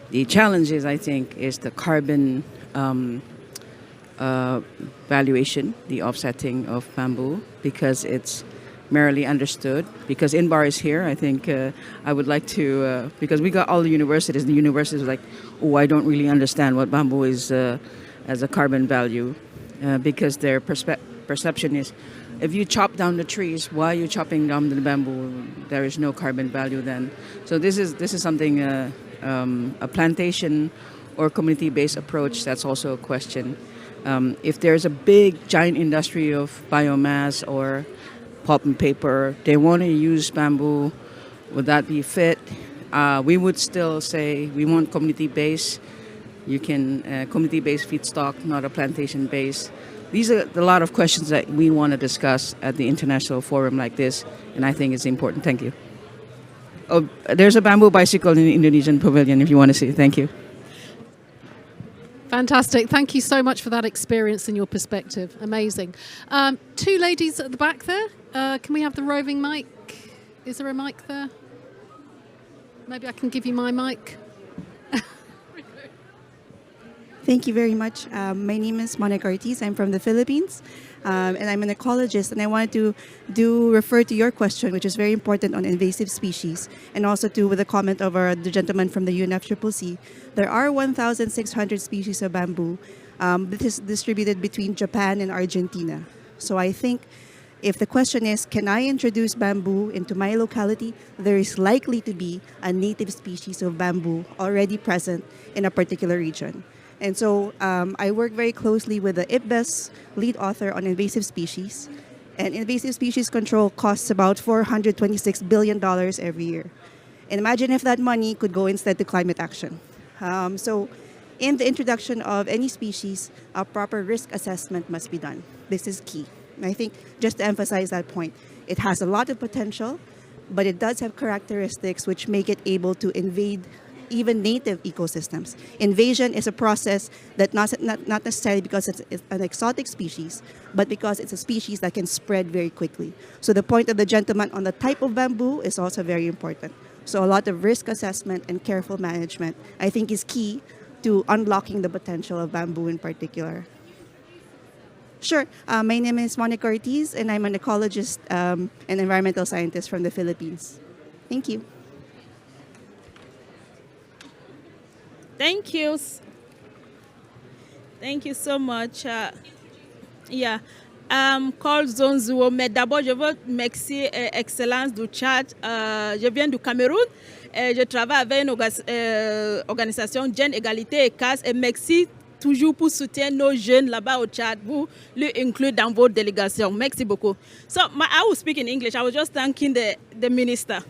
S14: The challenge is, I think, is the carbon valuation, the offsetting of bamboo, because it's merely understood. Because INBAR is here, I think I would like to, because we got all the universities are like, oh, I don't really understand what bamboo is as a carbon value, because their perception is, if you chop down the trees, why are you chopping down the bamboo? There is no carbon value then. So this is something, a plantation or community-based approach, that's also a question. If there's a big, giant industry of biomass or pulp and paper, they want to use bamboo, would that be fit? We would still say we want community-based. You can, community-based feedstock, not a plantation-based. These are a lot of questions that we want to discuss at the international forum like this, and I think it's important. Thank you. Oh, there's a bamboo bicycle in the Indonesian pavilion if you want to see. Thank you.
S1: Fantastic. Thank you so much for that experience and your perspective. Amazing. Two ladies at the back there. Can we have the roving mic? Is there a mic there? Maybe I can give you my mic.
S15: Thank you very much. My name is Monica Ortiz. I'm from the Philippines, and I'm an ecologist. And I wanted to refer to your question, which is very important, on invasive species, and also with a comment of the gentleman from the UNFCCC. There are 1,600 species of bamboo. This is distributed between Japan and Argentina. So I think if the question is, can I introduce bamboo into my locality, there is likely to be a native species of bamboo already present in a particular region. And so I work very closely with the IPBES lead author on invasive species. And invasive species control costs about $426 billion every year. And imagine if that money could go instead to climate action. So in the introduction of any species, a proper risk assessment must be done. This is key. And I think just to emphasize that point, it has a lot of potential, but it does have characteristics which make it able to invade even native ecosystems. Invasion is a process that not necessarily because it's an exotic species, but because it's a species that can spread very quickly. So the point of the gentleman on the type of bamboo is also very important. So a lot of risk assessment and careful management, I think, is key to unlocking the potential of bamboo in particular. Sure. My name is Monica Ortiz, and I'm an ecologist and environmental scientist from the Philippines. Thank you.
S16: Thank you. Thank you so much. Called Zone Zero, mais d'abord je veux remercier Excellence du Tchad. Je viens du Cameroun. Je travaille avec une organisation Gen Égalité et Casse, et merci toujours pour soutenir nos jeunes là-bas au Tchad, vous les inclure dans vos délégations. Merci beaucoup. So I will speak in English. I was just thanking the minister.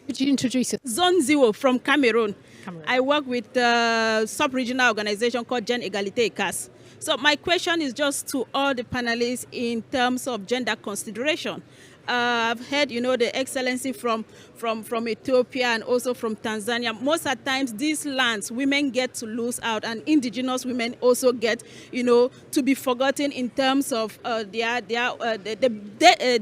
S1: Could you introduce it?
S16: Zone Zero from Cameroon. I work with a sub-regional organization called Gen Égalité et Casse. So my question is just to all the panelists in terms of gender consideration. I've heard, the excellency from Ethiopia and also from Tanzania. Most of the times, these lands, women get to lose out, and indigenous women also get, to be forgotten in terms of the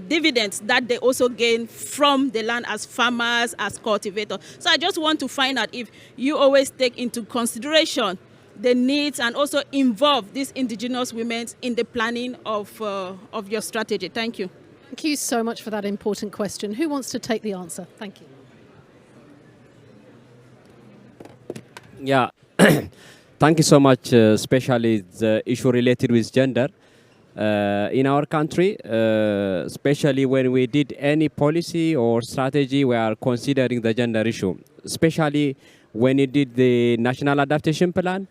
S16: dividends that they also gain from the land as farmers, as cultivators. So I just want to find out if you always take into consideration the needs and also involve these indigenous women in the planning of your strategy. Thank you.
S1: Thank you so much for that important question. Who wants to take the answer? Thank you.
S4: Yeah, thank you so much, especially the issue related with gender. In our country, especially when we did any policy or strategy, we are considering the gender issue, especially when we did the National Adaptation Plan.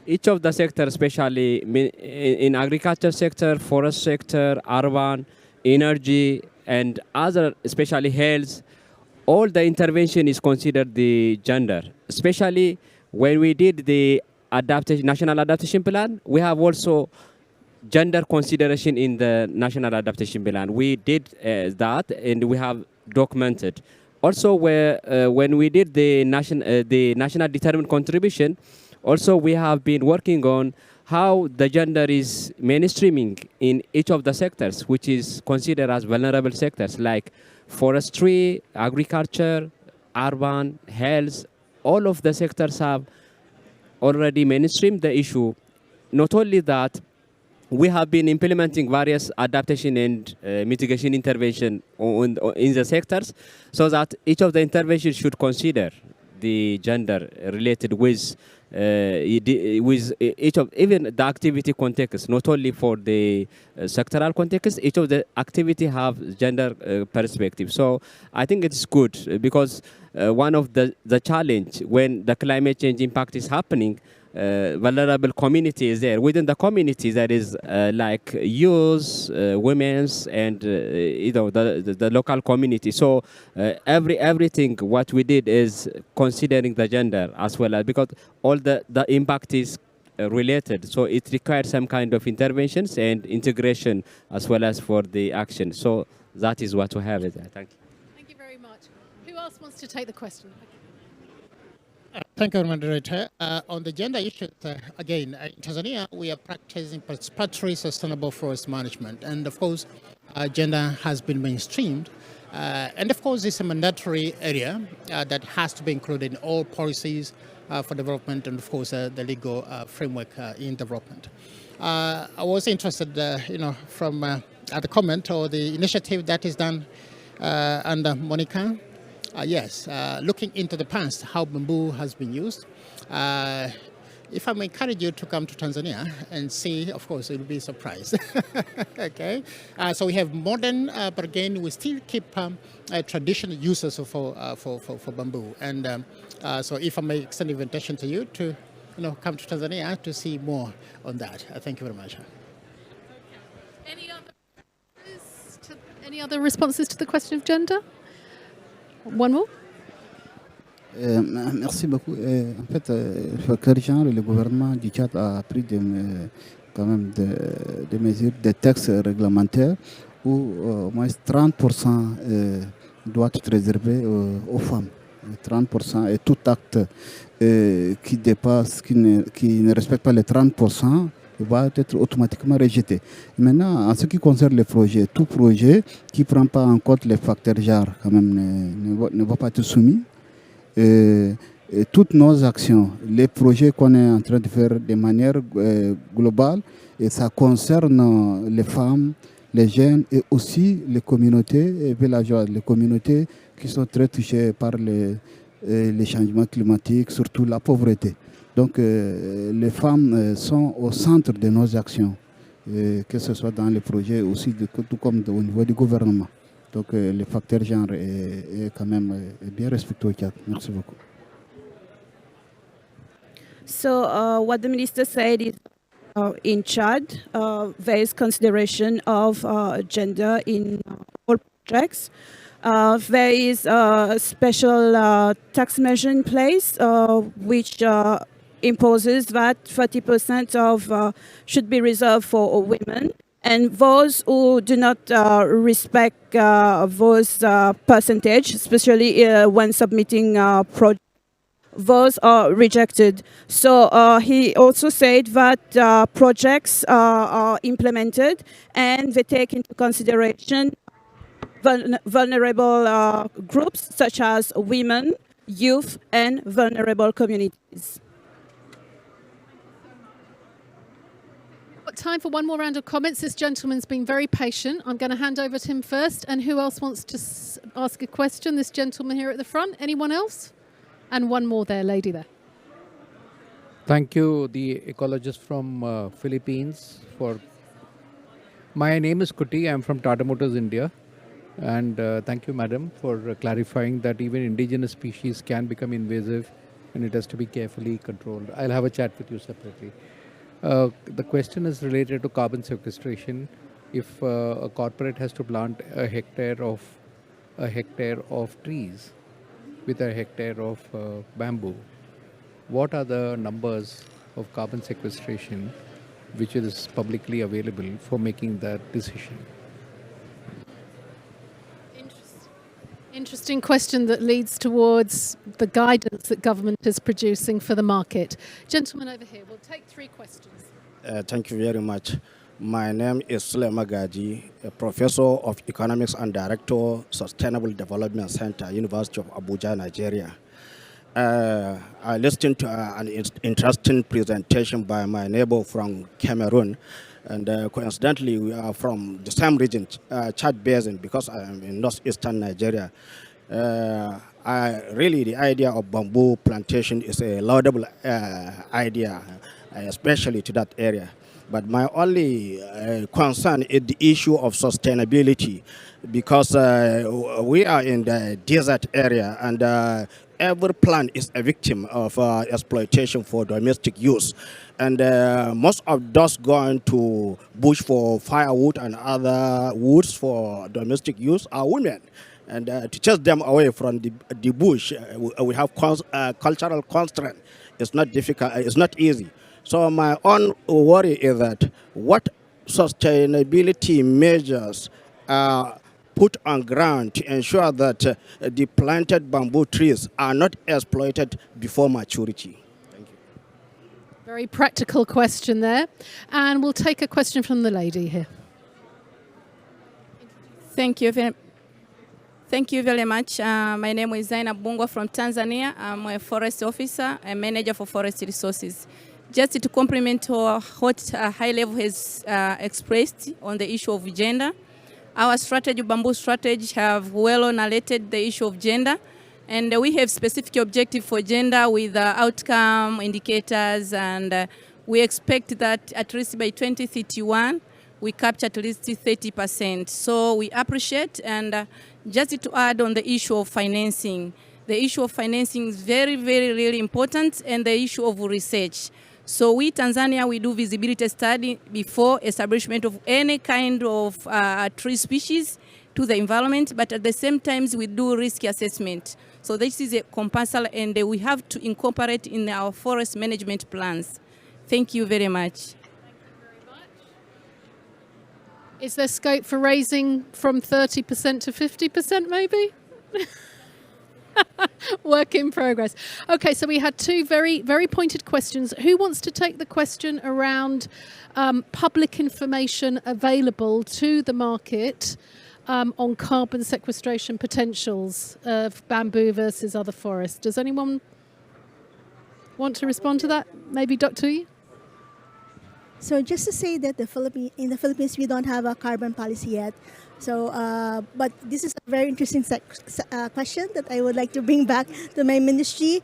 S4: Each of the sectors, especially in agriculture sector, forest sector, urban, energy, and other, especially health, all the intervention is considered the gender, especially when we did the national adaptation plan. We have also gender consideration in the national adaptation plan. We did that, and we have documented. Also, when we did the national determined contribution, also we have been working on how the gender is mainstreaming in each of the sectors, which is considered as vulnerable sectors, like forestry, agriculture, urban, health. All of the sectors have already mainstreamed the issue. Not only that, we have been implementing various adaptation and mitigation intervention in the sectors, so that each of the interventions should consider the gender related with each of even the activity context, not only for the sectoral context. Each of the activity have gender perspective. So I think it's good because one of the challenge when the climate change impact is happening, vulnerable community is there. Within the community, there is like youth, women's, and the local community. So everything what we did is considering the gender as well, as because all the impact is related. So it requires some kind of interventions and integration as well as for the action. So that is what we have. Thank you.
S1: Thank you very much. Who else wants to take the question?
S9: Thank you, Moderator. On the gender issue, again, in Tanzania, we are practicing participatory sustainable forest management. And of course, gender has been mainstreamed. And of course, it's a mandatory area that has to be included in all policies for development and of course, the legal framework in development. I was interested, from the comment or the initiative that is done under Monica. Yes, looking into the past, how bamboo has been used. If I may encourage you to come to Tanzania and see, of course, you'll be surprised. Okay, so we have modern, but again, we still keep traditional uses for bamboo. And so if I may extend the invitation to you to, come to Tanzania to see more on that. Thank you very much.
S1: Any other responses to the question of gender? One more.
S7: Merci beaucoup. En fait, le gouvernement du Tchad a pris quand même des mesures, des textes réglementaires où au moins 30% doit être réservé aux femmes. 30% et tout acte qui dépasse, qui ne respecte pas les 30%, va être automatiquement rejeté. Maintenant, en ce qui concerne les projets, tout projet qui ne prend pas en compte les facteurs genre quand même ne va pas être soumis. Et toutes nos actions, les projets qu'on est en train de faire de manière globale, et ça concerne les femmes, les jeunes et aussi les communautés villageoises, les communautés qui sont très touchées par les changements climatiques, surtout la pauvreté. Donc les femmes sont au centre de nos actions, que ce soit dans les projets aussi, tout comme au niveau du gouvernement. Donc le facteur genre est quand même bien respecté au Tchad. Merci beaucoup.
S8: So what the minister said is in Chad, there is consideration of gender in all projects. There is a special tax measure in place which imposes that 30% of should be reserved for women, and those who do not respect those percentage, especially when submitting projects, those are rejected. So he also said that projects are implemented and they take into consideration vulnerable groups such as women, youth, and vulnerable communities.
S1: Got time for one more round of comments. This gentleman's been very patient. I'm going to hand over to him first. And who else wants to ask a question? This gentleman here at the front. Anyone else? And one more there, lady there.
S17: Thank you, the ecologist from Philippines. My name is Kuti. I'm from Tata Motors, India. And thank you, madam, for clarifying that even indigenous species can become invasive and it has to be carefully controlled. I'll have a chat with you separately. The question is related to carbon sequestration. If a corporate has to plant a hectare of trees, with a hectare of bamboo. What are the numbers of carbon sequestration which is publicly available for making that decision?
S1: Interesting question that leads towards the guidance that government is producing for the market. Gentleman over here, we'll take 3 questions.
S18: Thank you very much. My name is Sule Magaji, a professor of economics and director, Sustainable Development Center, University of Abuja, Nigeria. I listened to an interesting presentation by my neighbor from Cameroon, and coincidentally we are from the same region, Chad Basin, because I am in northeastern Nigeria. Really the idea of bamboo plantation is a laudable idea, especially to that area. But my only concern is the issue of sustainability, because we are in the desert area, and every plant is a victim of exploitation for domestic use. And most of those going to bush for firewood and other woods for domestic use are women. And to chase them away from the bush, we have cultural constraint. It's not difficult, it's not easy. So my own worry is that what sustainability measures are put on ground to ensure that the planted bamboo trees are not exploited before maturity. Thank you.
S1: Very practical question there. And we'll take a question from the lady here.
S19: Thank you very much. My name is Zainab Bungwa from Tanzania. I'm a forest officer and manager for forest resources. Just to complement what High Level has expressed on the issue of gender, our strategy, bamboo strategy, have well narrated the issue of gender, and we have specific objective for gender with outcome indicators, and we expect that at least by 2031 we capture at least 30%. So we appreciate, and just to add on the issue of financing, the issue of financing is very, very, really important, and the issue of research. So we, Tanzania, we do visibility study before establishment of any kind of tree species to the environment, but at the same time we do risk assessment. So this is a compulsory, and we have to incorporate in our forest management plans. Thank you very much.
S1: Is there scope for raising from 30% to 50% maybe? Work in progress. Okay, so we had 2 very, very pointed questions. Who wants to take the question around public information available to the market on carbon sequestration potentials of bamboo versus other forests? Does anyone want to respond to that? Maybe Dr. Yi?
S6: So just to say that in the Philippines, we don't have a carbon policy yet. So, but this is a very interesting question that I would like to bring back to my ministry,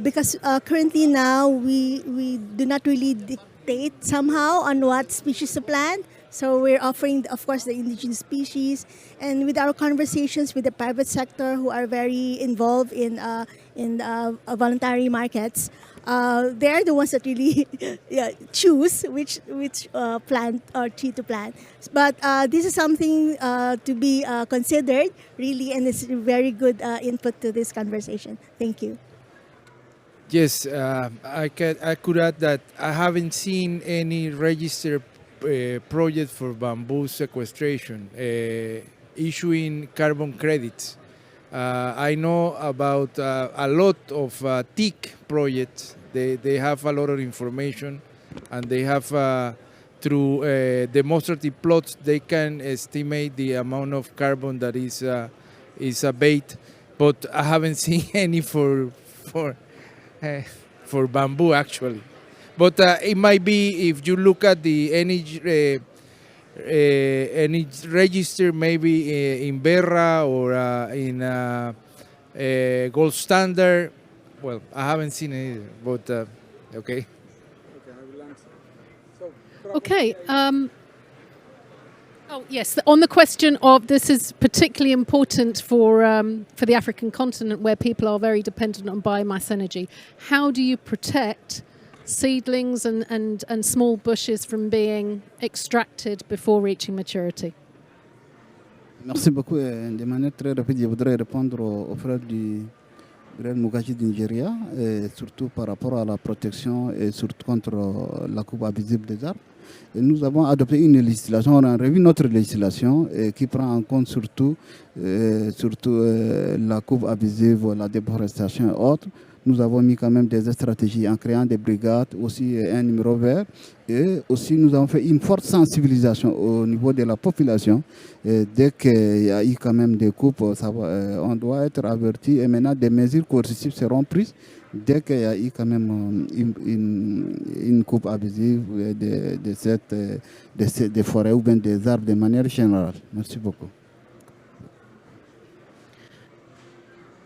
S6: because currently now we do not really dictate somehow on what species to plant. So we're offering, of course, the indigenous species, and with our conversations with the private sector who are very involved in voluntary markets. They're the ones that really choose which plant or tree to plant. But this is something to be considered, really, and it's very good input to this conversation. Thank you.
S5: Yes, I could add that I haven't seen any registered project for bamboo sequestration issuing carbon credits. I know about a lot of TIC projects. They have a lot of information, and they have through demonstrative plots they can estimate the amount of carbon that is abated. But I haven't seen any for bamboo actually. But it might be, if you look at the energy register, maybe in Berra or in Gold Standard. Well, I haven't seen it either, but okay.
S1: Okay. Oh yes, on the question of this is particularly important for the African continent, where people are very dependent on biomass energy. How do you protect seedlings and small bushes from being extracted before reaching maturity?
S7: Merci beaucoup. De manière très rapide, je voudrais répondre aux frères Brel Mugaji du Nigeria, et surtout par rapport à la protection et surtout contre la coupe abusive des arbres. Et nous avons adopté une législation, on a revu notre législation qui prend en compte surtout la coupe abusive, la déforestation et autres. Nous avons mis quand même des stratégies en créant des brigades, aussi un numéro vert. Et aussi nous avons fait une forte sensibilisation au niveau de la population. Et dès qu'il y a eu quand même des coupes, on doit être averti. Et maintenant, des mesures coercitives seront prises dès qu'il y a eu quand même une coupe abusive des forêts ou bien des arbres de manière générale. Merci beaucoup.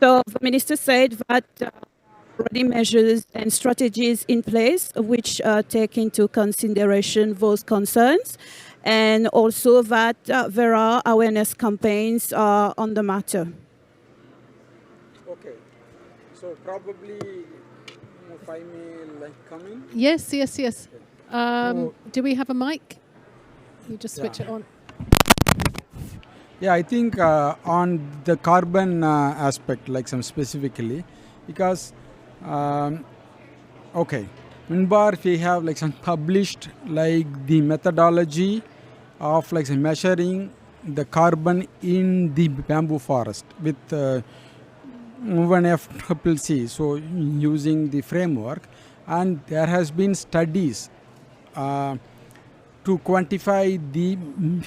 S8: So the minister said that already measures and strategies in place which take into consideration those concerns, and also that there are awareness campaigns on the matter.
S12: Okay, so probably if I may come in.
S1: Yes. Do we have a mic? You just switch it on.
S12: Yeah, I think on the carbon aspect, specifically, because UNBAR we have some published the methodology of measuring the carbon in the bamboo forest with UNFCCC, so using the framework, and there has been studies to quantify the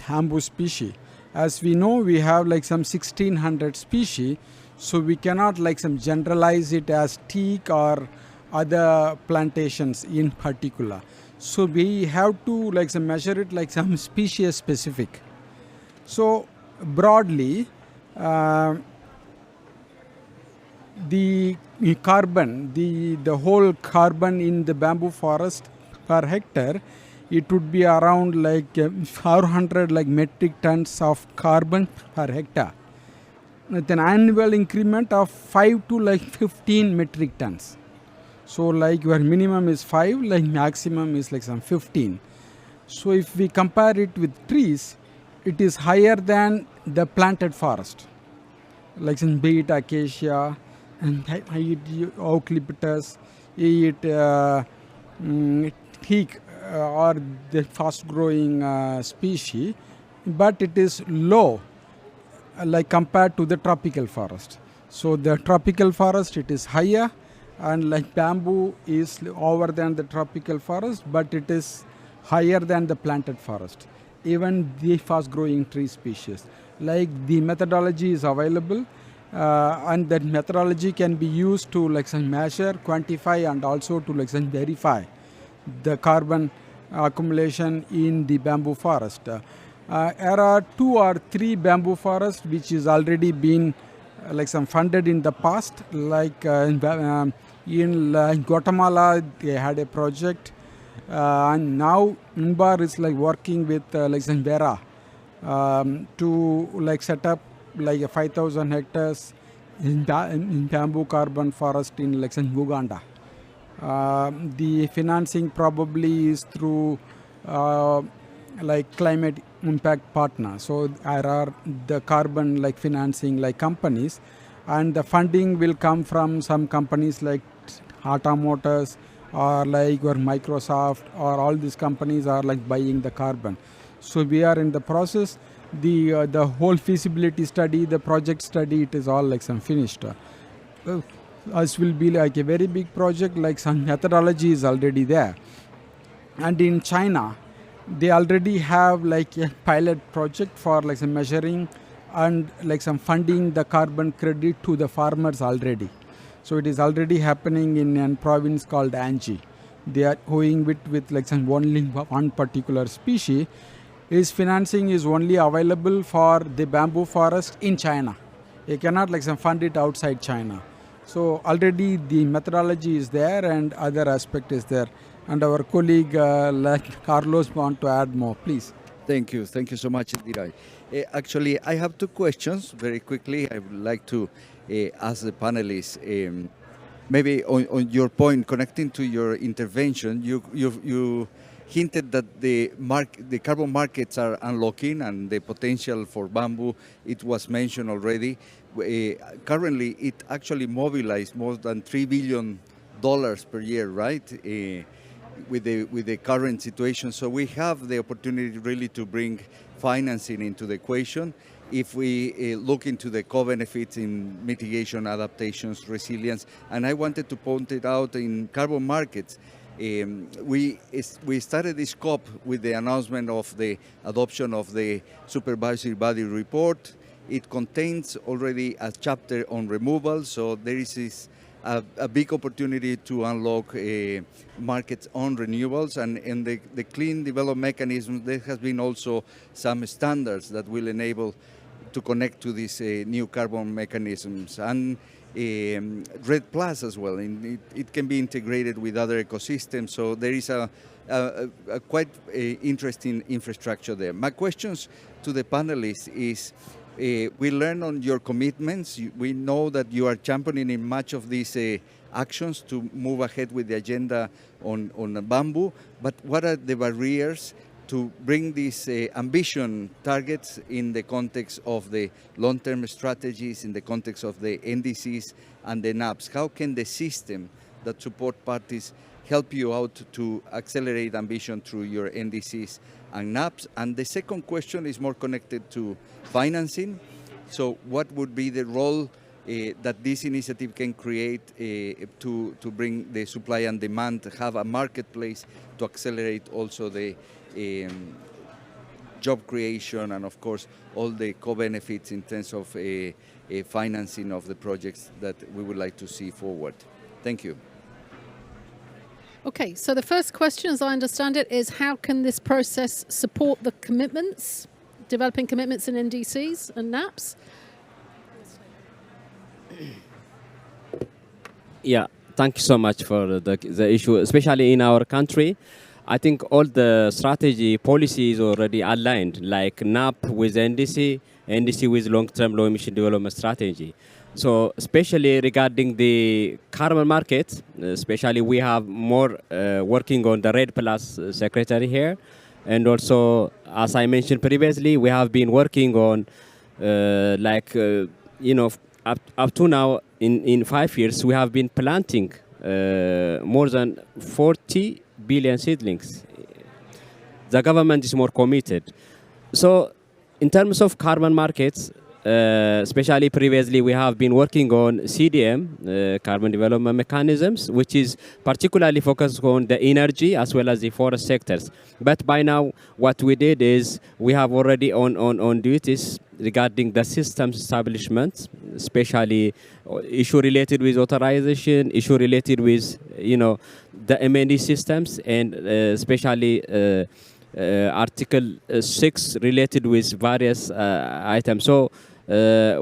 S12: bamboo species. As we know, we have some 1,600 species, so we cannot generalize it as teak or other plantations in particular. So we have to measure it some species specific. So broadly, the carbon, the whole carbon in the bamboo forest per hectare, it would be around 400 metric tons of carbon per hectare, with an annual increment of 5 to 15 metric tons. So your minimum is 5, maximum is some 15. So if we compare it with trees, it is higher than the planted forest, be it acacia and eucalyptus, teak, or the fast growing species, but it is low compared to the tropical forest. So the tropical forest, it is higher, and bamboo is lower than the tropical forest, but it is higher than the planted forest, even the fast growing tree species. The methodology is available, and that methodology can be used to measure, quantify, and also to verify the carbon accumulation in the bamboo forest. There are 2 or 3 bamboo forests which is already been funded in the past, in Guatemala they had a project, and now UNBAR is working with Vera to set up 5,000 hectares in bamboo carbon forest in Uganda. The financing probably is through climate impact partner. So there are the carbon financing companies, and the funding will come from some companies like Tata Motors or your Microsoft, or all these companies are buying the carbon. So we are in the process. The whole feasibility study, the project study, it is all finished. This will be a very big project, some methodology is already there. And in China, they already have a pilot project for measuring and some funding the carbon credit to the farmers already. So it is already happening in a province called Anji. They are going with only one particular species. Its financing is only available for the bamboo forest in China. You cannot fund it outside China. So already the methodology is there and other aspect is there. And our colleague Carlos want to add more, please.
S13: Thank you so much, Dirai. Actually, I have 2 questions very quickly. I would like to ask the panelists. Maybe on your point, connecting to your intervention, you hinted that the carbon markets are unlocking and the potential for bamboo, it was mentioned already. Currently, it actually mobilized more than $3 billion per year, right? With the current situation. So we have the opportunity really to bring financing into the equation. If we look into the co-benefits in mitigation, adaptations, resilience, and I wanted to point it out in carbon markets, we started this COP with the announcement of the adoption of the supervisory body report. It contains already a chapter on removal, so there is a big opportunity to unlock markets on renewables, and in the clean development mechanism, there has been also some standards that will enable to connect to these new carbon mechanisms, and RED Plus as well. It can be integrated with other ecosystems, so there is a quite interesting infrastructure there. My questions to the panelists is, we learn on your commitments. We know that you are championing in much of these actions to move ahead with the agenda on bamboo, but what are the barriers to bring these ambition targets in the context of the long-term strategies, in the context of the NDCs and the NAPs? How can the system that support parties help you out to accelerate ambition through your NDCs and NAPs? And the second question is more connected to financing. So what would be the role that this initiative can create to bring the supply and demand, have a marketplace to accelerate also the job creation and, of course, all the co-benefits in terms of financing of the projects that we would like to see forward? Thank you.
S1: Okay, so the first question, as I understand it, is how can this process support the commitments, developing commitments in NDCs and NAPs?
S4: Yeah, thank you so much for the issue, especially in our country. I think all the strategy policies already aligned, like NAP with NDC, NDC with long-term low-emission development strategy. So especially regarding the carbon market, especially we have more working on the RED Plus secretary here. And also, as I mentioned previously, we have been working on up to now in 5 years, we have been planting more than 40 billion seedlings. The government is more committed. So in terms of carbon markets, especially previously, we have been working on CDM, carbon development mechanisms, which is particularly focused on the energy as well as the forest sectors. But by now, what we did is we have already on duties regarding the systems establishment, especially issue related with authorization, issue related with, the MND systems, and especially Article 6 related with various items. So the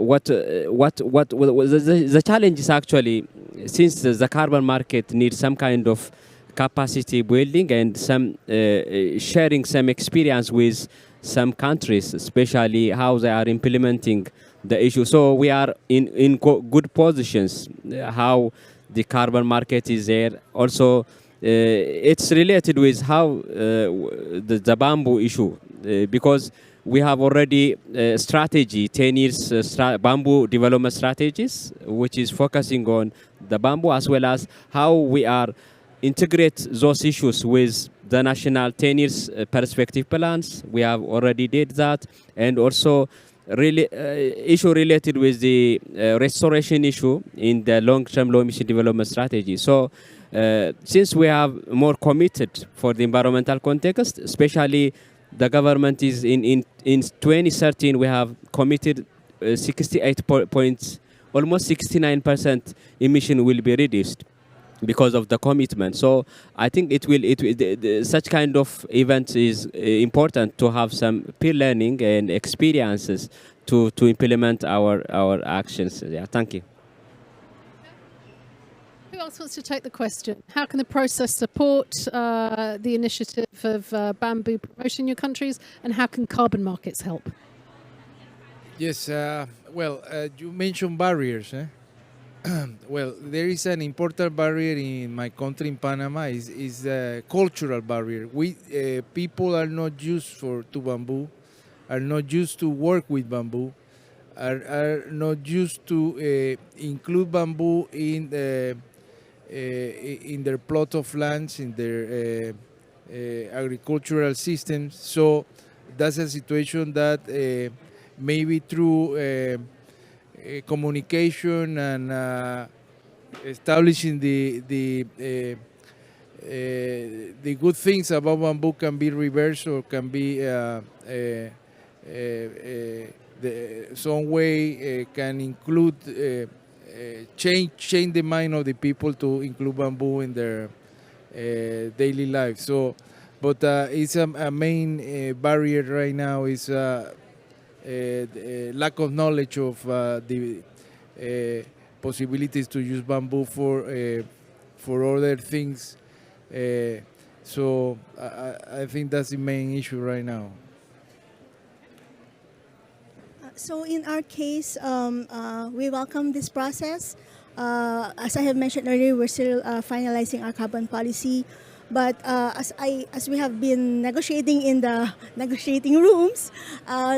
S4: challenge is actually, since the carbon market needs some kind of capacity building and some sharing some experience with some countries, especially how they are implementing the issue. So we are in good positions, how the carbon market is there. Also, it's related with how the bamboo issue, because we have already strategy, 10 years bamboo development strategies, which is focusing on the bamboo, as well as how we are integrate those issues with the national 10 years perspective plans. We have already did that, and also really issue related with the restoration issue in the long-term low-emission development strategy. So since we have more committed for the environmental context, especially the government is in 2013, we have committed 68 points, almost 69% emission will be reduced because of the commitment. So I think such kind of event is important to have some peer learning and experiences to implement our actions. Yeah, thank you.
S1: Who else wants to take the question? How can the process support the initiative of bamboo promotion in your countries, and how can carbon markets help?
S5: Yes, you mentioned barriers. well, there is an important barrier in my country, in Panama, is a cultural barrier. We people are not used to bamboo, are not used to work with bamboo, are not used to include bamboo in their plot of lands, in their agricultural systems. So that's a situation that maybe through communication and establishing the good things about bamboo can be reversed, or can be some way can include change the mind of the people to include bamboo in their daily life. So, but it's a main barrier right now is lack of knowledge of the possibilities to use bamboo for other things. So I think that's the main issue right now.
S6: So in our case, we welcome this process. As I have mentioned earlier, we're still finalizing our carbon policy. But as we have been negotiating in the negotiating rooms,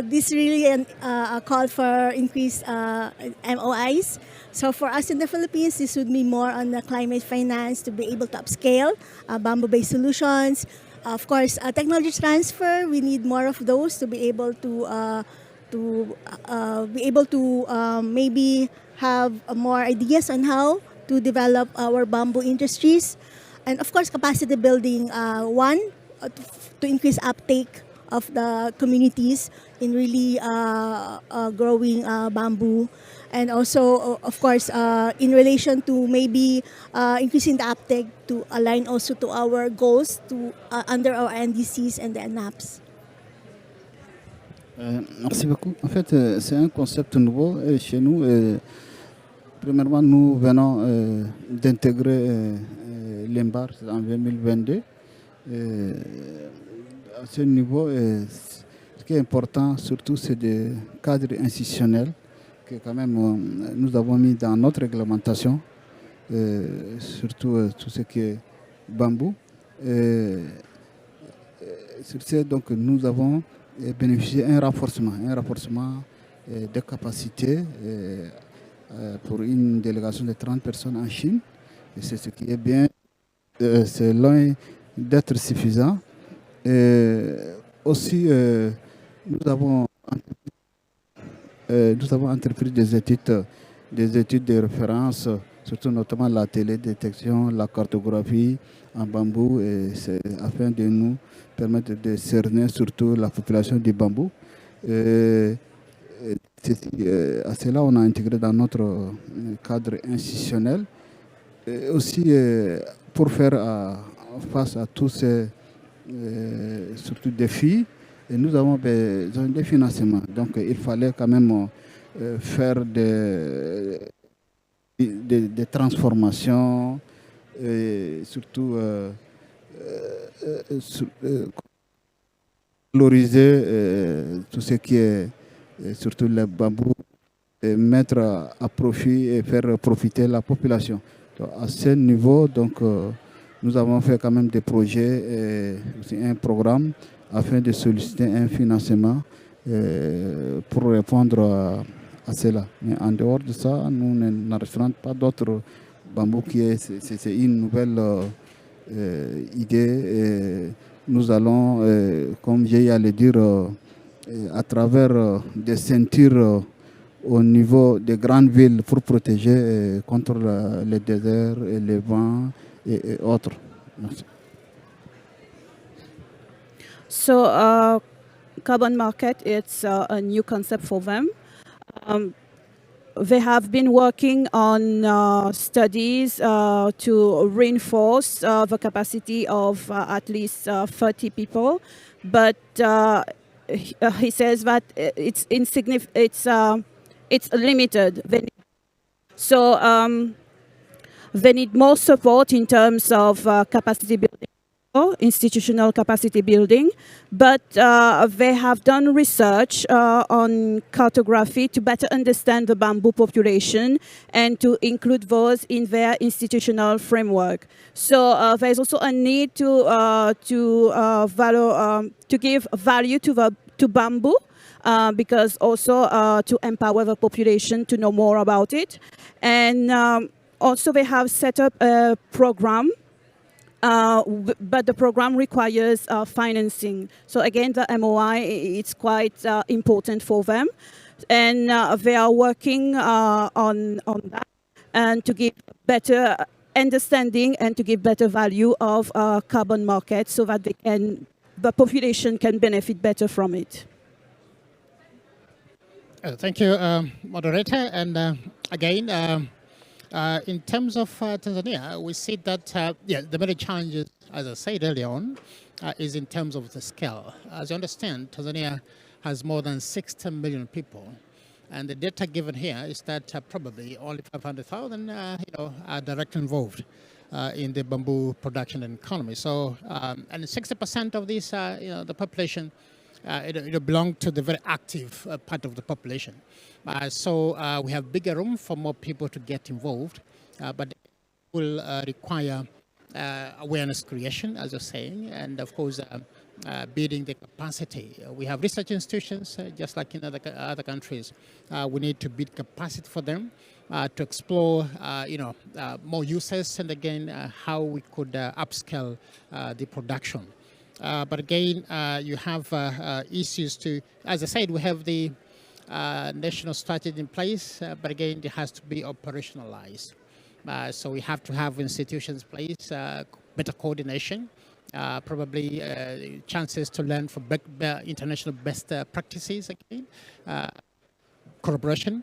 S6: this really a call for increased MOIs. So for us in the Philippines, this would be more on the climate finance to be able to upscale bamboo-based solutions. Of course, technology transfer, we need more of those to be able to maybe have more ideas on how to develop our bamboo industries. And of course, capacity building, to increase uptake of the communities in really growing bamboo. And also, of course, in relation to maybe increasing the uptake to align also to our goals to under our NDCs and the NAPs.
S7: Merci beaucoup. En fait, c'est un concept nouveau chez nous. Premièrement, nous venons d'intégrer l'EMBAR en 2022. À ce niveau, ce qui est important surtout, c'est des cadres institutionnels que quand même nous avons mis dans notre réglementation, surtout tout ce qui est bambou. Sur ce, donc, nous avons bénéficié d'un renforcement des capacités pour une délégation de 30 personnes en Chine. Et c'est ce qui est bien. C'est loin d'être suffisant. Aussi, nous avons entrepris des études de référence, surtout notamment la télédétection, la cartographie en bambou, et c'est afin de nous permettre de cerner surtout la population du bambou. À cela, on a intégré dans notre cadre institutionnel. Et aussi, pour faire face à tous ces surtout défis, nous avons besoin de financement. Donc, il fallait quand même faire des transformations, et surtout valoriser tout ce qui est surtout le bambou, et mettre à profit et faire profiter la population. Donc, à ce niveau, donc, nous avons fait quand même des projets et aussi un programme afin de solliciter un financement pour répondre à cela. Mais en dehors de ça, nous n'enregistrons pas d'autres bambous c'est une nouvelle idée. Et nous allons, comme j'ai à le dire, à travers des ceintures au niveau des grandes villes pour protéger contre les déserts et les vents et autres. Merci.
S8: So, carbon market, it's a new concept for them. They have been working on studies to reinforce the capacity of at least 30 people, but he says that it's limited. So they need more support in terms of capacity building institutional capacity building, but they have done research on cartography to better understand the bamboo population and to include those in their institutional framework. So there's also a need to give value to bamboo, because also to empower the population to know more about it. And also they have set up a program, but the program requires financing. So again, the MOI, it's quite important for them. And they are working on that and to give better understanding and to give better value of carbon markets so that the population can benefit better from it.
S9: Thank you, moderator. And again, in terms of Tanzania, we see that the many challenges, as I said earlier on, is in terms of the scale. As you understand, Tanzania has more than 60 million people, and the data given here is that probably only 500,000, are directly involved in the bamboo production and economy. So, and 60% of this, the population, it belong to the very active part of the population. So we have bigger room for more people to get involved, but it will require awareness creation, as you're saying, and of course building the capacity. We have research institutions, just like in other countries. We need to build capacity for them to explore, more uses, and again, how we could upscale the production. But again, you have issues to, as I said, we have the national strategy in place, but again, it has to be operationalized. So we have to have institutions in place, better coordination, probably chances to learn from international best practices again, collaboration,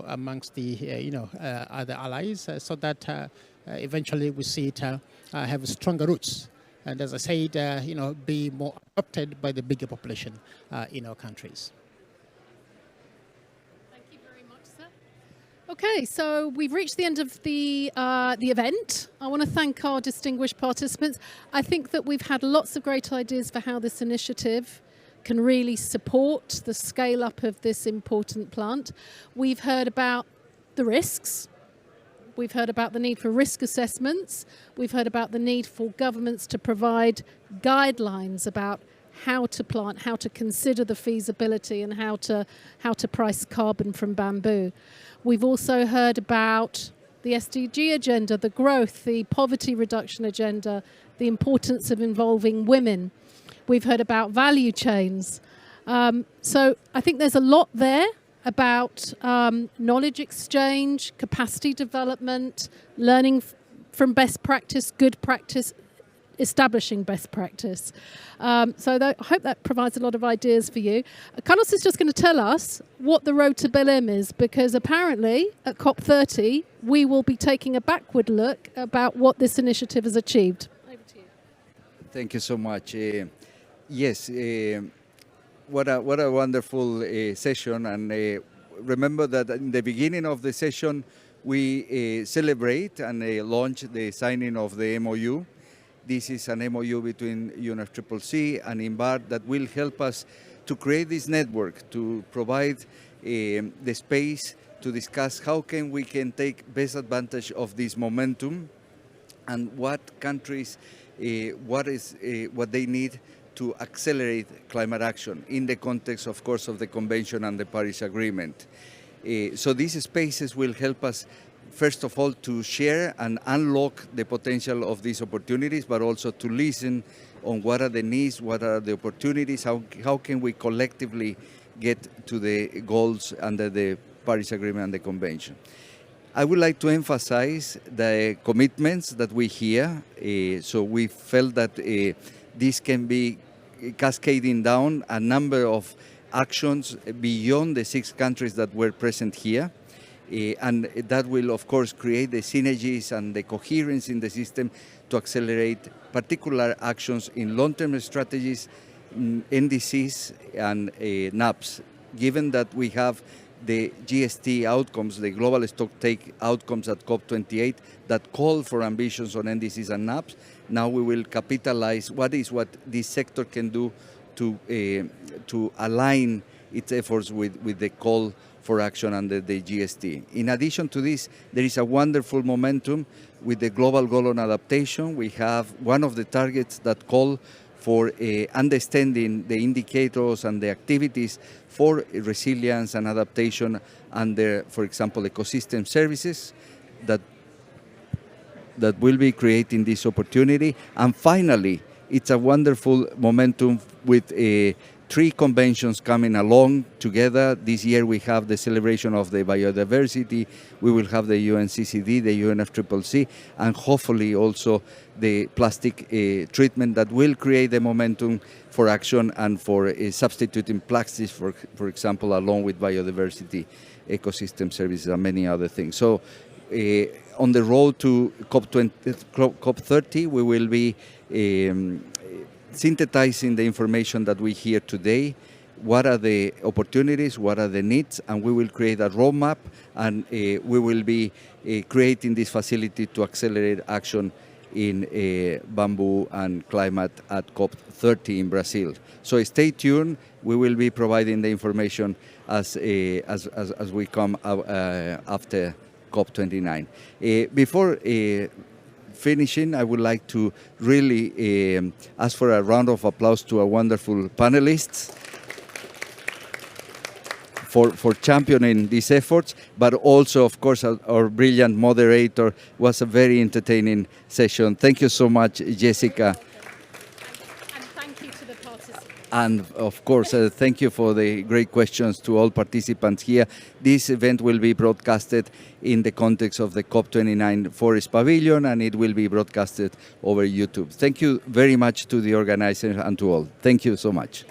S9: amongst the, other allies, so that eventually we see it have stronger roots. And as I said, be more adopted by the bigger population in our countries.
S1: Thank you very much, sir. Okay, so we've reached the end of the event. I want to thank our distinguished participants. I think that we've had lots of great ideas for how this initiative can really support the scale up of this important plant. We've heard about the risks. We've heard about the need for risk assessments. We've heard about the need for governments to provide guidelines about how to plant, how to consider the feasibility, and how to price carbon from bamboo. We've also heard about the SDG agenda, the growth, the poverty reduction agenda, the importance of involving women. We've heard about value chains. So I think there's a lot there about knowledge exchange, capacity development, learning from best practice, good practice, establishing best practice. So I hope that provides a lot of ideas for you. Carlos is just going to tell us what the road to Belém is, because apparently at COP30 we will be taking a backward look about what this initiative has achieved. Over to you.
S13: Thank you so much. Yes. What a wonderful session, and remember that in the beginning of the session we celebrate and launch the signing of the MOU. This is an MOU between UNFCCC and INBAR that will help us to create this network, to provide the space to discuss how we can take best advantage of this momentum and what countries, what they need to accelerate climate action in the context, of course, of the Convention and the Paris Agreement. So these spaces will help us, first of all, to share and unlock the potential of these opportunities, but also to listen on what are the needs, what are the opportunities, how can we collectively get to the goals under the Paris Agreement and the Convention. I would like to emphasize the commitments that we hear. So we felt that this can be cascading down a number of actions beyond the 6 countries that were present here. And that will, of course, create the synergies and the coherence in the system to accelerate particular actions in long-term strategies, NDCs, and NAPs, given that we have the GST outcomes, the global stocktake outcomes at COP28 that call for ambitions on NDCs and NAPs. Now we will capitalize what this sector can do to align its efforts with the call for action under the GST. In addition to this, there is a wonderful momentum with the global goal on adaptation. We have one of the targets that call for understanding the indicators and the activities for resilience and adaptation under, for example, ecosystem services that will be creating this opportunity. And finally, it's a wonderful momentum with 3 conventions coming along together. This year we have the celebration of the biodiversity, we will have the UNCCD, the UNFCCC, and hopefully also the plastic treatment that will create the momentum for action and for substituting plastics, for example, along with biodiversity, ecosystem services, and many other things. So on the road to COP30, we will be synthesizing the information that we hear today, what are the opportunities, what are the needs, and we will create a roadmap, and we will be creating this facility to accelerate action in bamboo and climate at COP30 in Brazil. So stay tuned. We will be providing the information as we come after COP29. Before finishing, I would like to really ask for a round of applause to our wonderful panelists for championing these efforts, but also, of course, our brilliant moderator. It was a very entertaining session. Thank you so much, Jessica.
S1: And thank you to the participants.
S13: And of course, thank you for the great questions to all participants here. This event will be broadcasted in the context of the COP29 Forest Pavilion, and it will be broadcasted over YouTube. Thank you very much to the organizers and to all. Thank you so much.